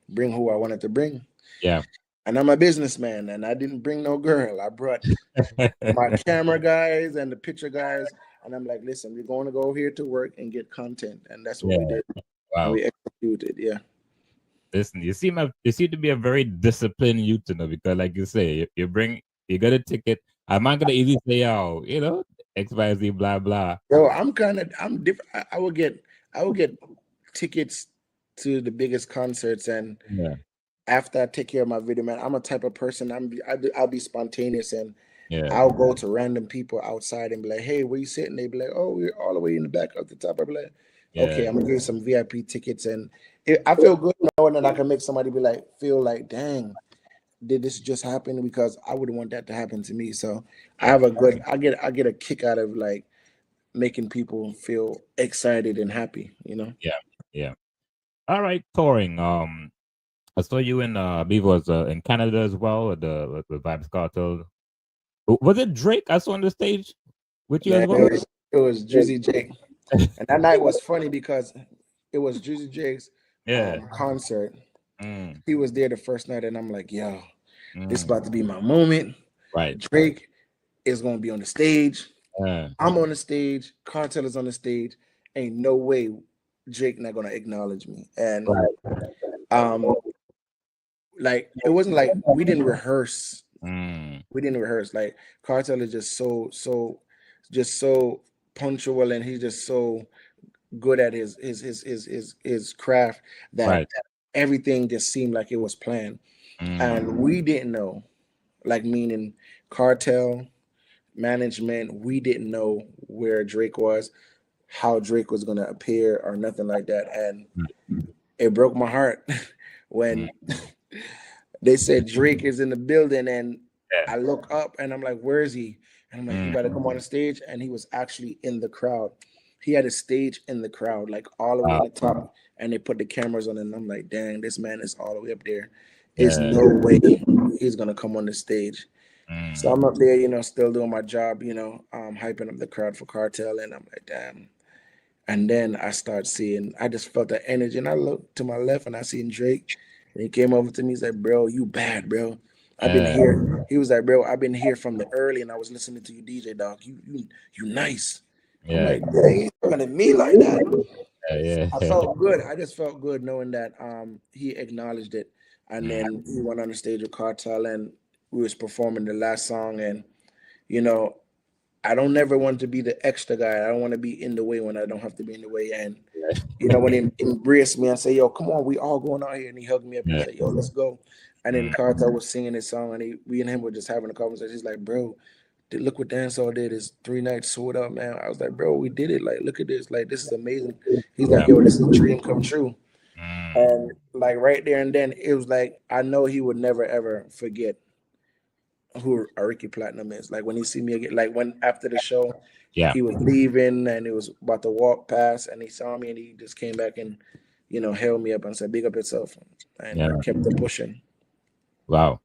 bring who I wanted to bring. yeah. And I'm a businessman and I didn't bring no girl. I brought my camera guys and the picture guys. And I'm like, listen, we're going to go here to work and get content. And that's what Yeah. we did. And Wow. we executed. Yeah. Listen, you seem to be a very disciplined youth, because like you say, you got a ticket. I'm not gonna easily say, oh, XYZ, blah blah. Yo, I'm different. I would get tickets to the biggest concerts. And Yeah, after I take care of my video, man, I'm a type of person, I'll be spontaneous and yeah, I'll go to random people outside and be like, hey, where you sitting? They be like, oh, we're all the way in the back of the top. I'll be like, yeah, okay, I'm gonna give you some VIP tickets. And I feel good knowing that I can make somebody be like, feel like, dang, did this just happen? Because I wouldn't want that to happen to me. So yeah, I get a kick out of like making people feel excited and happy. yeah, yeah. All right, touring. I saw you in I believe it was in Canada as well with the Vybz Kartel. Was it Drake I saw on the stage with you as Man, well? it was Juicy J. And that night was funny because it was Juicy J's Yeah. concert. Mm, He was there the first night, and I'm like, yo, this mm, about to be my moment. right. Drake is gonna be on the stage. Yeah. I'm on the stage. Cartel is on the stage. Ain't no way Drake not gonna acknowledge me. And Right. um, like it wasn't like we didn't rehearse. Mm, We didn't rehearse. Like Cartel is just so punctual, and he's just so good at his craft that right. everything just seemed like it was planned. And Mm, we didn't know, like meaning cartel management, we didn't know where Drake was, how Drake was gonna appear, or nothing like that. And it broke my heart mm, when they said Drake is in the building, and yeah. I look up and I'm like, where is he? And I'm like, he Mm, better come on the stage. And he was actually in the crowd. He had a stage in the crowd, like all the way in wow. the top. And they put the cameras on, and I'm like, dang, this man is all the way up there. There's Yeah. no way he's gonna come on the stage. So Mm, I'm up there, still doing my job, hyping up the crowd for Cartel, and I'm like, damn. And then I just felt the energy, and I looked to my left, and I seen Drake, and he came over to me. He's like, "Bro, you bad, bro. I've been yeah. here." He was like, "Bro, I've been here from the early, and I was listening to you, DJ dog. You nice." I'm Yeah. like, "Dang, he's looking at me like that." Yeah. I Yeah. felt good. I just felt good knowing that he acknowledged it, and Mm, then he went on the stage with Cartel, and we was performing the last song, and you know I don't never want to be the extra guy. I don't want to be in the way when I don't have to be in the way. And when he embraced me and say, "Yo, come on, we all going out here," and he hugged me up and he yeah. said, "Yo, let's go." And then Mm, Carter was singing his song, and we and him were just having a conversation. He's like, "Bro, look what Dancehall did. Is 3 nights sold out, man." I was like, "Bro, we did it. Like, look at this. Like, this is amazing." He's yeah. like, "Yo, this is a dream come true." And like right there and then, it was like I know he would never ever forget who Ricky Platinum is. Like when he see me again, like when after the show, Yeah. he was leaving and it was about to walk past, and he saw me and he just came back and held me up and said, "Big up yourself," and Yeah. kept it pushing. Wow.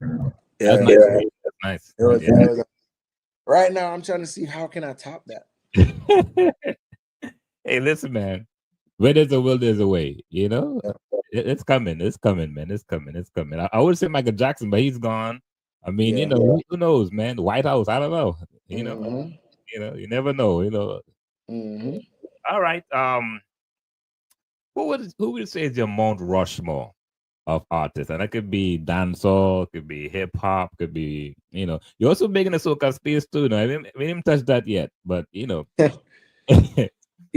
That's Yeah, nice. That's nice. it was. Yeah. It was right now, I'm trying to see how can I top that. Hey, listen, man. Where there's a will, there's a way. You know, Yeah. it's coming. It's coming, man. It's coming. It's coming. I would say Michael Jackson, but he's gone. I mean, Yeah. who knows, man? The White House. I don't know. Mm-hmm. You never know. Mm-hmm. All right. Who would say is your Mount Rushmore of artists? And that could be dancehall, could be hip hop, could be You're also big in the soca space too. We didn't touch that yet, but You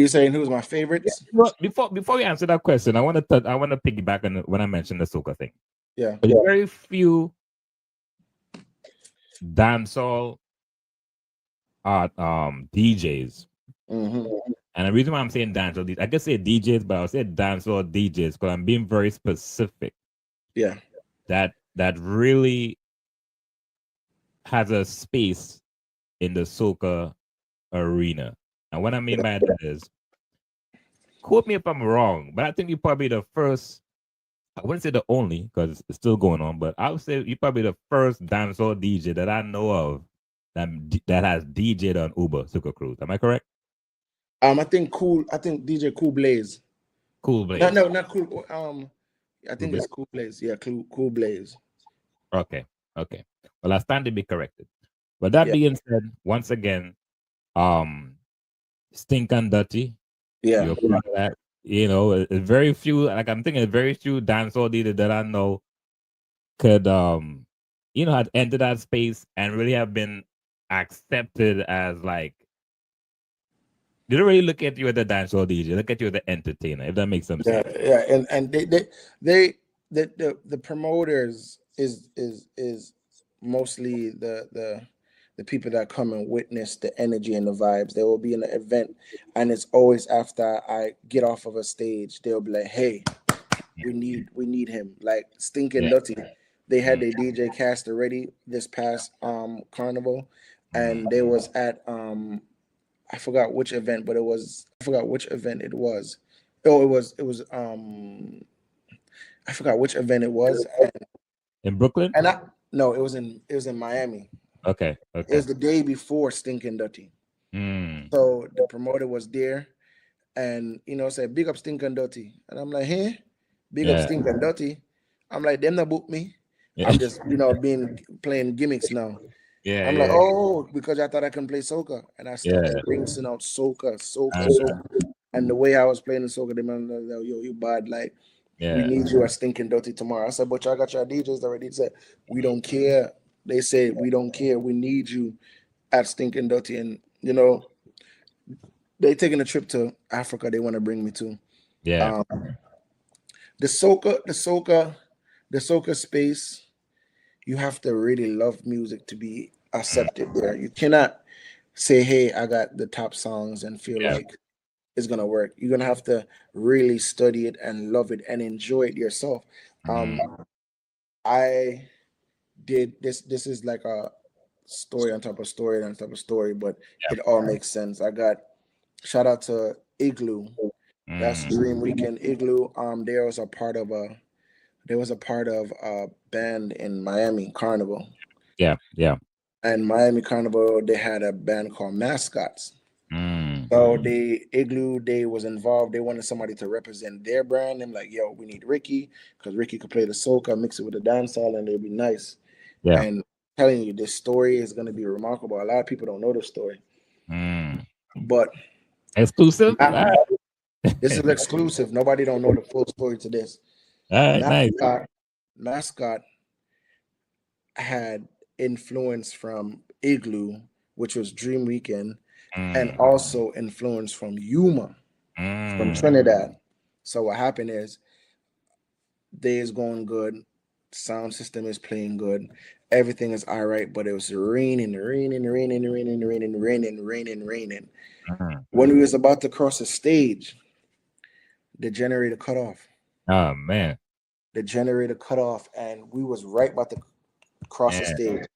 saying who's my favorites? Well, before we answer that question, I want to piggyback on when I mentioned the soca thing. Yeah. There's very few dancehall art DJs. Mm-hmm. And the reason why I'm saying dancehall, I could say DJs, but I'll say dancehall DJs because I'm being very specific. Yeah. That really has a space in the soca arena. And what I mean by that is, quote me if I'm wrong, but I think you're probably the first. I wouldn't say the only because it's still going on, but I would say you're probably the first dancehall DJ that I know of that has DJed on Uber Soca Cruise. Am I correct? I think DJ Cool Blaze. Cool Blaze. No, not Cool. I think it's Cool Blaze. Yeah, Cool Blaze. Okay. Well, I stand to be corrected. But that being said, once again, Stink and Dirty. Yeah. You're part of that. It's very few. Like I'm thinking, very few dancehall DJs that I know could had entered that space and really have been accepted as like they don't really look at you as a dancehall DJ, look at you as an entertainer, if that makes some sense. Yeah, and the promoters is mostly the people that come and witness the energy and the vibes. They will be in an event, and it's always after I get off of a stage, they'll be like, "Hey, we need him." Like Stinking Nutty, they had their DJ cast already this past carnival, and they was at I forgot which event, but I forgot which event it was. Oh, it was I forgot which event it was. In Brooklyn? And no, it was in Miami. Okay. It was the day before Stinking Dirty. So the promoter was there and said, "Big up Stinking Dirty." And I'm like, "Hey, big up Stinking Dirty." I'm like, "Them that book me." Yeah. I'm just, playing gimmicks now. Yeah. I'm like, "Oh, because I thought I can play soca." And I started rinsing out soca. And the way I was playing the soca, they man like, "Yo, you bad. Like, we need you at Stinking Dirty tomorrow." I said, "But y'all got your DJs already." He said, "We don't care." They said, "We don't care. We need you at Stinking Dirty." And, they taking a trip to Africa they want to bring me to. Yeah. The soca space, you have to really love music to be accepted there. You cannot say, "Hey, I got the top songs," and feel like it's gonna work. You're gonna have to really study it and love it and enjoy it yourself. I did this. This is like a story on top of story on top of story, but it all makes sense. I got shout out to Igloo. That's Dream Weekend Igloo. There was a part of a band in Miami Carnival. Yeah. And Miami Carnival, they had a band called Mascots. So Igloo, they was involved. They wanted somebody to represent their brand. I'm like, "Yo, we need Ricky because Ricky could play the soca, mix it with the dancehall, and it'll be nice." Yeah. And telling you, this story is going to be remarkable. A lot of people don't know the story, but exclusive. This is exclusive. Nobody don't know the full story to this. Mascot had influence from Igloo, which was Dream Weekend, and also influence from Yuma, from Trinidad. So what happened is, day is going good, sound system is playing good, everything is all right, but it was raining. When we was about to cross the stage, the generator cut off. Oh man. The generator cut off, and we was right about to cross the Yeah. stage.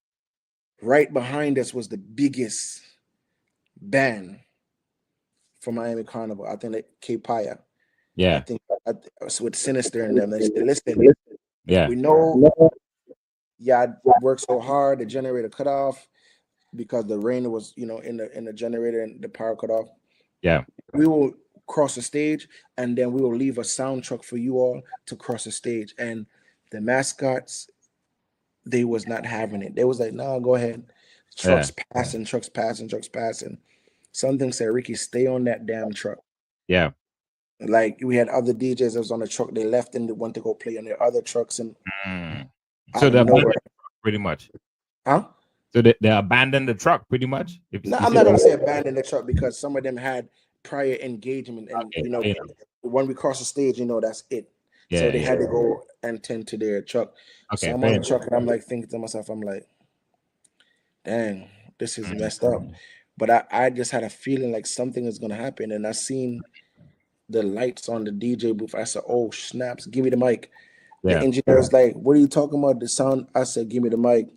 Right behind us was the biggest band for Miami Carnival. I think like K-Paya. I Yeah. think was with Sinister and them. They said, listen, Yeah. we know y'all worked so hard, the generator cut off because the rain was, in the generator and the power cut off. Yeah. We will cross the stage, and then we will leave a sound truck for you all to cross the stage. And the mascots, they was not having it. They was like, no, go ahead. Yeah. Trucks passing, trucks passing, trucks passing. Something said, Ricky, stay on that damn truck. Yeah. Like we had other DJs that was on the truck, they left and they went to go play on their other trucks, and Mm. out So of they abandoned nowhere. the truck pretty much. Huh? So they abandoned the truck pretty much. If No, you I'm said not gonna say abandon the truck because some of them had prior engagement, and okay, when we cross the stage, that's it. So yeah, they yeah. had to go and tend to their truck. So Okay, I'm on the truck and I'm like thinking to myself, I'm like, dang, this is messed up. But I just had a feeling like something is gonna happen, and I seen the lights on the DJ booth. I said, oh snaps, give me the mic. The yeah. engineer was like, what are you talking about? The sound. I said, give me the mic.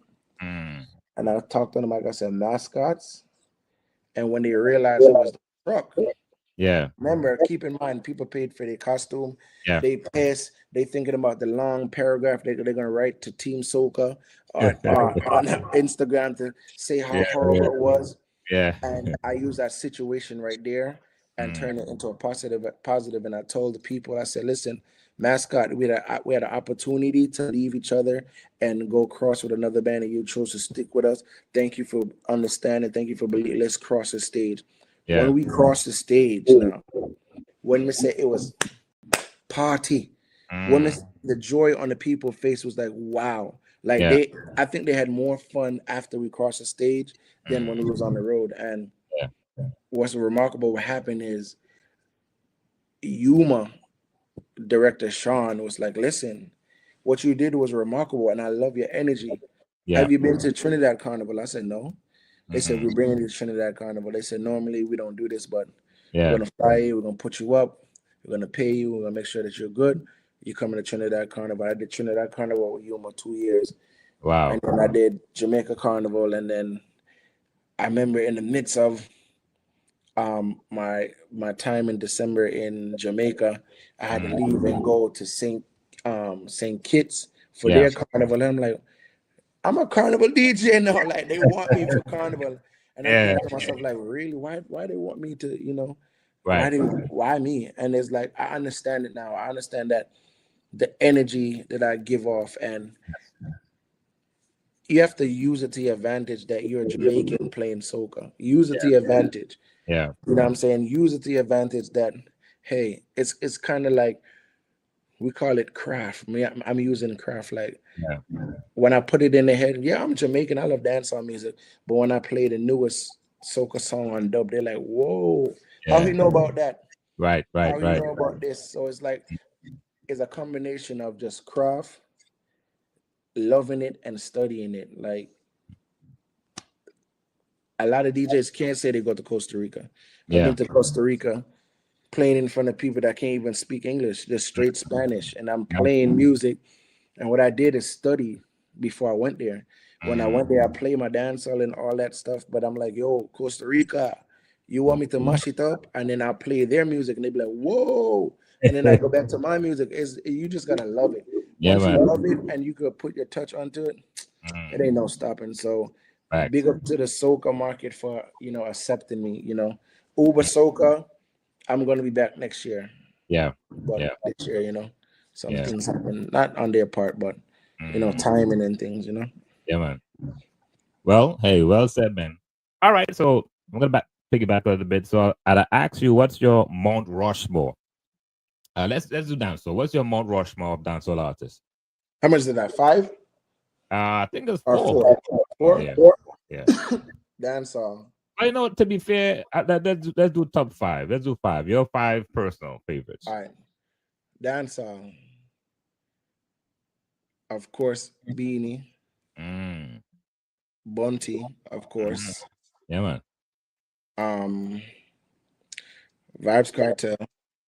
Mm. And I talked on the mic. I said, mascots. And when they realized it was the truck, Yeah, remember, keep in mind, people paid for their costume. yeah. They pissed. They thinking about the long paragraph they're gonna write to Team Soca on Instagram to say how Yeah, horrible it was. yeah. And I use that situation right there and Mm. turn it into a positive. And I told the people, I said, listen, mascot, we had an opportunity to leave each other and go cross with another band, and you chose to stick with us. Thank you for understanding. Thank you for believing. Let's cross the stage. Yeah. When we cross the stage now, when we say it was party, when Mm. the joy on the people's face was like, wow. Like Yeah. I think they had more fun after we crossed the stage than when we Mm. was on the road. And Yeah. what's remarkable what happened is Yuma director Sean was like, listen, what you did was remarkable, and I love your energy. Yeah. Have you been to Trinidad Carnival? I said, no. They said, Mm-mm. we're bringing you to Trinidad Carnival. They said, normally we don't do this, but we're Yeah. going to fly you. We're going to put you up. We're going to pay you. We're going to make sure that you're good. You coming to Trinidad Carnival. I did Trinidad Carnival with Yuma 2 years. And Wow. then I did Jamaica Carnival. And then I remember in the midst of my time in December in Jamaica, I had to Mm. leave and go to Saint Kitts for Yeah. their carnival. And I'm like, I'm a carnival DJ now. Like they want me for carnival. And I'm Yeah. thinking to myself, like, really? Why they want me to, Right. why me? And it's like I understand it now. I understand that the energy that I give off, and you have to use it to your advantage that you're a Jamaican playing soca. Use it to your advantage. Yeah. You know what I'm saying? Use it to your advantage that, hey, it's kind of like we call it craft. Me, I'm using craft like Yeah. when I put it in the head, yeah, I'm Jamaican. I love dancehall music. But when I play the newest soca song on dub, they're like, whoa, how Yeah. you know about that? Right. Right. How you Right. know about this? So it's like it's a combination of just craft, loving it, and studying it. Like a lot of DJs can't say they go to Costa Rica. I've Yeah. been to Costa Rica playing in front of people that can't even speak English, just straight Spanish. And I'm Yeah. playing music. And what I did is study before I went there. When I Mm. went there, I play my dancehall and all that stuff. But I'm like, yo, Costa Rica, you want me to mash it up? And then I'll play their music and they be like, whoa. And then I go back to my music. You just gotta love it. Yeah, Once you man. love it and you could put your touch onto it, it Mm. ain't no stopping. So Facts. big up to the soca market for accepting me. Uber soca. I'm gonna be back next year, Yeah. but Yeah. this year, some Yeah. things happen, not on their part, but Mm. timing and things. Yeah, man. Well, hey, well said, man. All right, so I'm gonna piggyback a little bit. So I'd ask you, what's your Mount Rushmore? Let's do dance. So what's your Mount Rushmore of dancehall artists? How much did that? 5 I think there's or four. 4? Oh, 4? yeah, yeah. Dance song. But to be fair, let's do top five. Let's do five. Your five personal favorites. All right. Dance song. Of course, Beanie, Mm. Bunty, of Mhm. course. Yeah, man. Um, Vibes Cartel,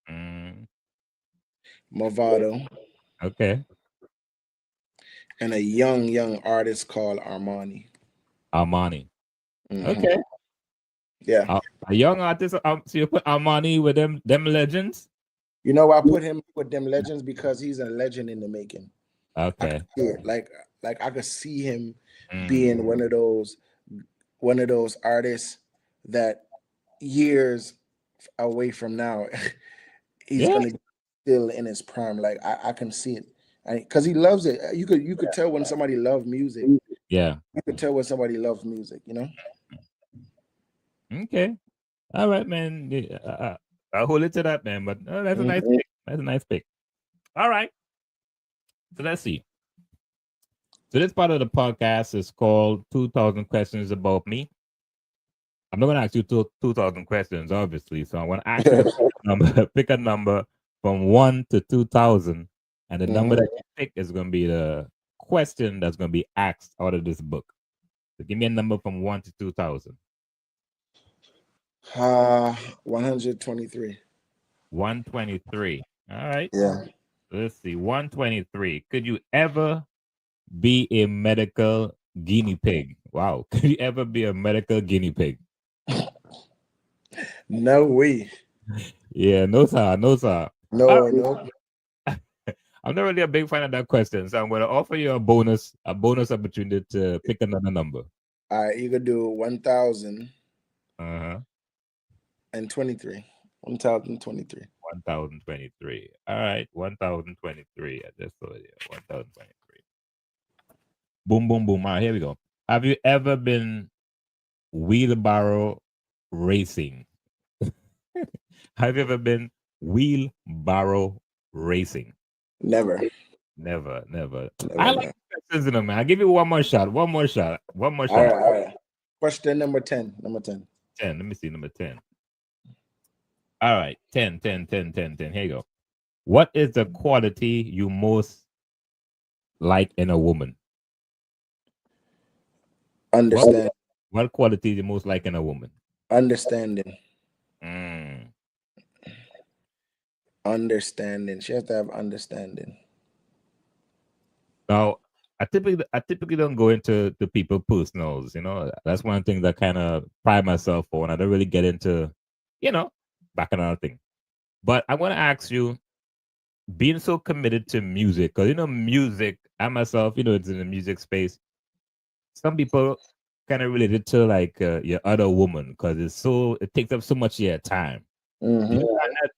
Mm. Movado, Okay. and a young artist called Armani. Armani. Hmm. Okay. Yeah. A young artist. So you put Armani with them legends. You know, I put him with them legends because he's a legend in the making. I could Okay. see it. Like I could see him Mm. being one of those artists that years away from now he's Yeah. gonna be still in his prime. Like I can see it. Because he loves it. You could tell when somebody loves music. Yeah. You could tell when somebody loves music, you know? Okay. All right, man. Yeah, I'll hold it to that, man. But that's a nice Mhm. pick. That's a nice pick. All right. So let's see. So this part of the podcast is called 2000 Questions About Me. I'm not going to ask you 2000 questions, obviously. So I'm going to ask you to pick a number, pick a number from 1 to 2000. And the number Mhm. that you pick is going to be the question that's going to be asked out of this book. So give me a number from 1 to 2000. 123. 123. All right. Yeah. Let's see. 123. Could you ever be a medical guinea pig? Wow. Could you ever be a medical guinea pig? No way. Yeah, no, sir. No, sir. All No, no. right. I'm not really a big fan of that question, so I'm going to offer you a bonus opportunity to pick another number. All right, you could do 1023. Uh-huh. 1023. 1023. All right. 1023. I just saw it. 1023. Boom, boom, boom. All right, here we go. Have you ever been wheelbarrow racing? Have you ever been wheelbarrow racing? Never. Never, never. I Never, like no. questions in them, man. I'll give you one more shot. One more shot. One more All shot. right, all right. Question number 10. Number 10. 10. Let me see. Number 10. All right. 10, 10, 10, 10, 10. Here you go. What is the quality you most like in a woman? What Understand. what quality you most like in a woman? Understanding. Mm. Understanding. She has to have understanding. Now, I typically don't go into the people personals. That's one thing that kind of pride myself for, and I don't really get into, you know, back another thing. But I want to ask you, being so committed to music, because music, I myself, it's in the music space. Some people kind of related to like your other woman because it takes up so much of your time. Hmm.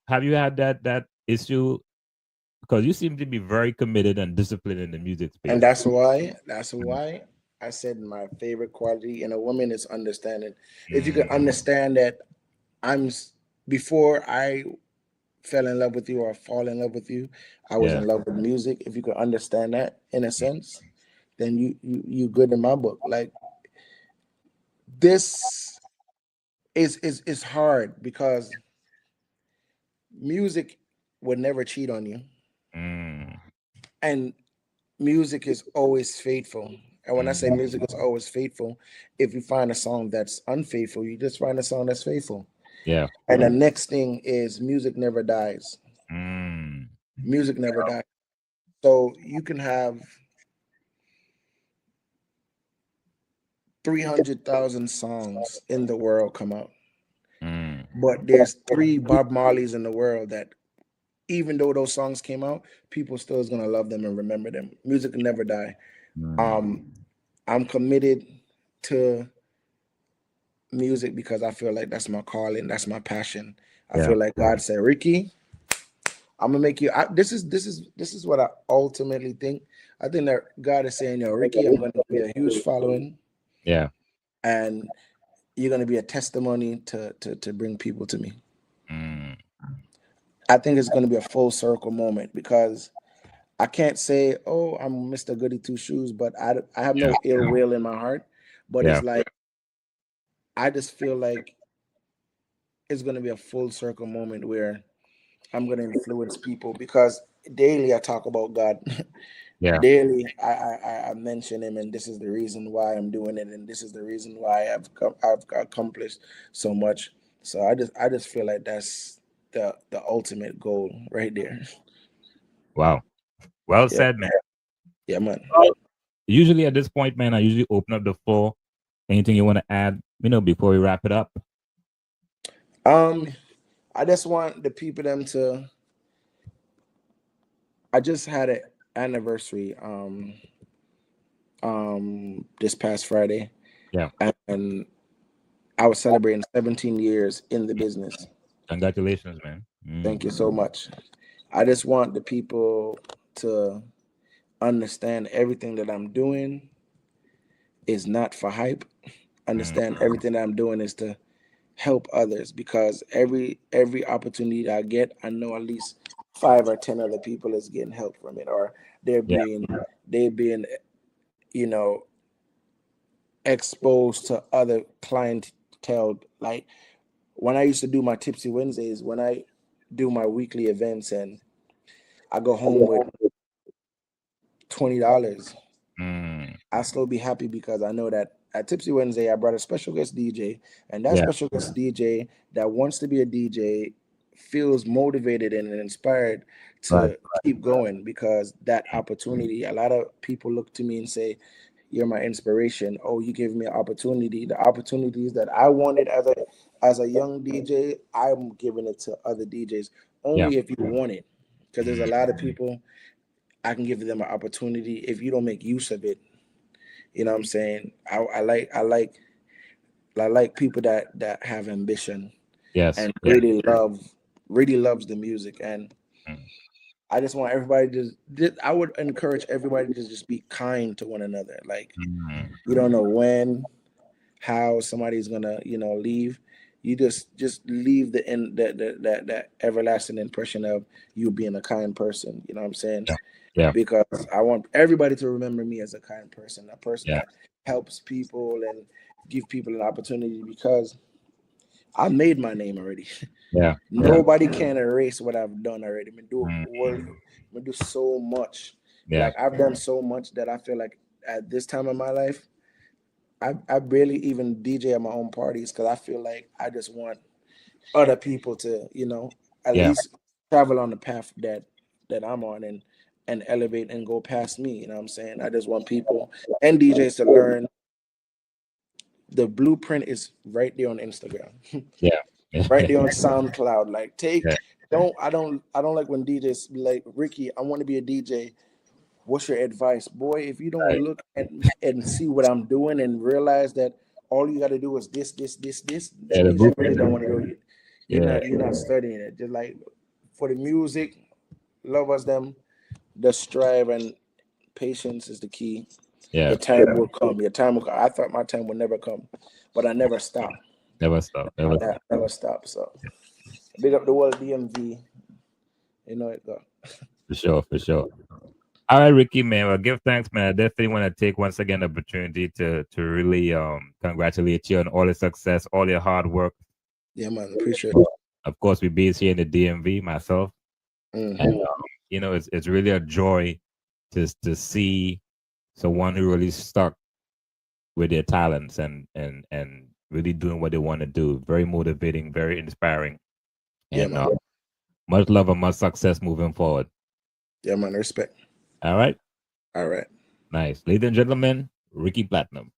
Have you had that issue? Because you seem to be very committed and disciplined in the music And space. that's why I said my favorite quality in a woman is understanding. If you can Mm, understand that I'm before I fell in love with you or fall in love with you, I was yeah. in love with music. If you could understand that in a sense, then you good in my book. Like this is hard because music would never cheat on you, Mm, and music is always faithful. And when I say mm, music is always faithful, if you find a song that's unfaithful, you just find a song that's faithful. yeah. And the next thing is music never dies. Mm, Music never dies. So you can have 300,000 songs in the world come out, mm, but there's three Bob Marleys in the world that, even though those songs came out, people still is gonna love them and remember them. Music can never die. mm, Um, I'm committed to music because I feel like that's my calling, that's my passion. I yeah. feel like God said, Ricky, I'm gonna make you. This is what I ultimately think. I think that God is saying, yo, Ricky, I'm gonna be a huge following, Yeah. and you're gonna be a testimony to bring people to me. Mm, I think it's gonna be a full circle moment because I can't say, oh, I'm Mr. Goody Two Shoes, but I have yeah. no ill will in my heart. But Yeah. it's like I just feel like it's gonna be a full circle moment where I'm gonna influence people because daily I talk about God. Yeah. Daily I mention him, and this is the reason why I'm doing it, and this is the reason why I've accomplished so much. So I just feel like that's the ultimate goal right there. Wow. Well Yeah, said, man. yeah, man. Well, usually at this point, man, I usually open up the floor. Anything you want to add, before we wrap it up? Um, I just want the people them to. I just had an anniversary this past Friday, Yeah. and I was celebrating 17 years in the business. Congratulations, man. Thank you so much. I just want the people to understand everything that I'm doing is not for hype. Mm. Understand everything that I'm doing is to help others, because every opportunity I get, I know at least 5 or 10 other people is getting help from it, or they're Yeah. being you know exposed to other clientele. Like when I used to do my Tipsy Wednesdays, when I do my weekly events, and I go home with $20, Mm. I still be happy because I know that at Tipsy Wednesday I brought a special guest DJ, and that Yeah. special guest DJ that wants to be a DJ feels motivated and inspired Right. to keep going, because that opportunity. A lot of people look to me and say, "You're my inspiration. Oh, you gave me an opportunity. The opportunities that I wanted as a young DJ, I'm giving it to other DJs Yeah. only if you want it, because there's a Mm. lot of people. I can give them an opportunity. If you don't make use of it, you know what I'm saying? I like people that have ambition Yes. and Yeah. really loves the music. And Mm. I just want everybody I would encourage everybody to just be kind to one another. Like, Mm. you don't know when, how somebody's gonna, leave. You just leave that everlasting impression of you being a kind person. You know what I'm saying? Yeah. Yeah. Because I want everybody to remember me as a kind person, a person Yeah. that helps people and give people an opportunity, because I made my name already. Yeah. Yeah. Nobody can erase what I've done already. Mm. I do so much. Yeah. Like, I've done so much that I feel like at this time of my life, I barely even DJ at my own parties, because I feel like I just want other people to, at Yeah. least travel on the path that I'm on, and elevate and go past me. You know what I'm saying? I just want people and DJs to learn the blueprint is right there on Instagram, Yeah. right there on SoundCloud. Like, Yeah. I don't like when DJs be like, Ricky, I want to be a DJ. What's your advice? Boy, if you don't Right. look and see what I'm doing and realize that all you got to do is this, Yeah. that The means you really blueprint. don't want to do it. You're Yeah. not studying it. Just like for the music, love us them, the strive and patience is the key. Yeah. Your time will come. Your time will come. I thought my time would never come, but I never stop. Never stop. Never I stop. never stop. So big up the world DMV. You know it go. For sure. For sure. All right, Ricky, man. Well, give thanks, man. I definitely want to take once again the opportunity to really congratulate you on all the success, all your hard work. Yeah, man. Appreciate it. Of course, we based here in the DMV, myself, and Hmm. it's really a joy to see someone who really stuck with their talents and really doing what they want to do. Very motivating, very inspiring, Yeah, and man. much love and much success moving forward. Yeah, man. Respect. All right, All right. nice, ladies and gentlemen, Ricky Platinum.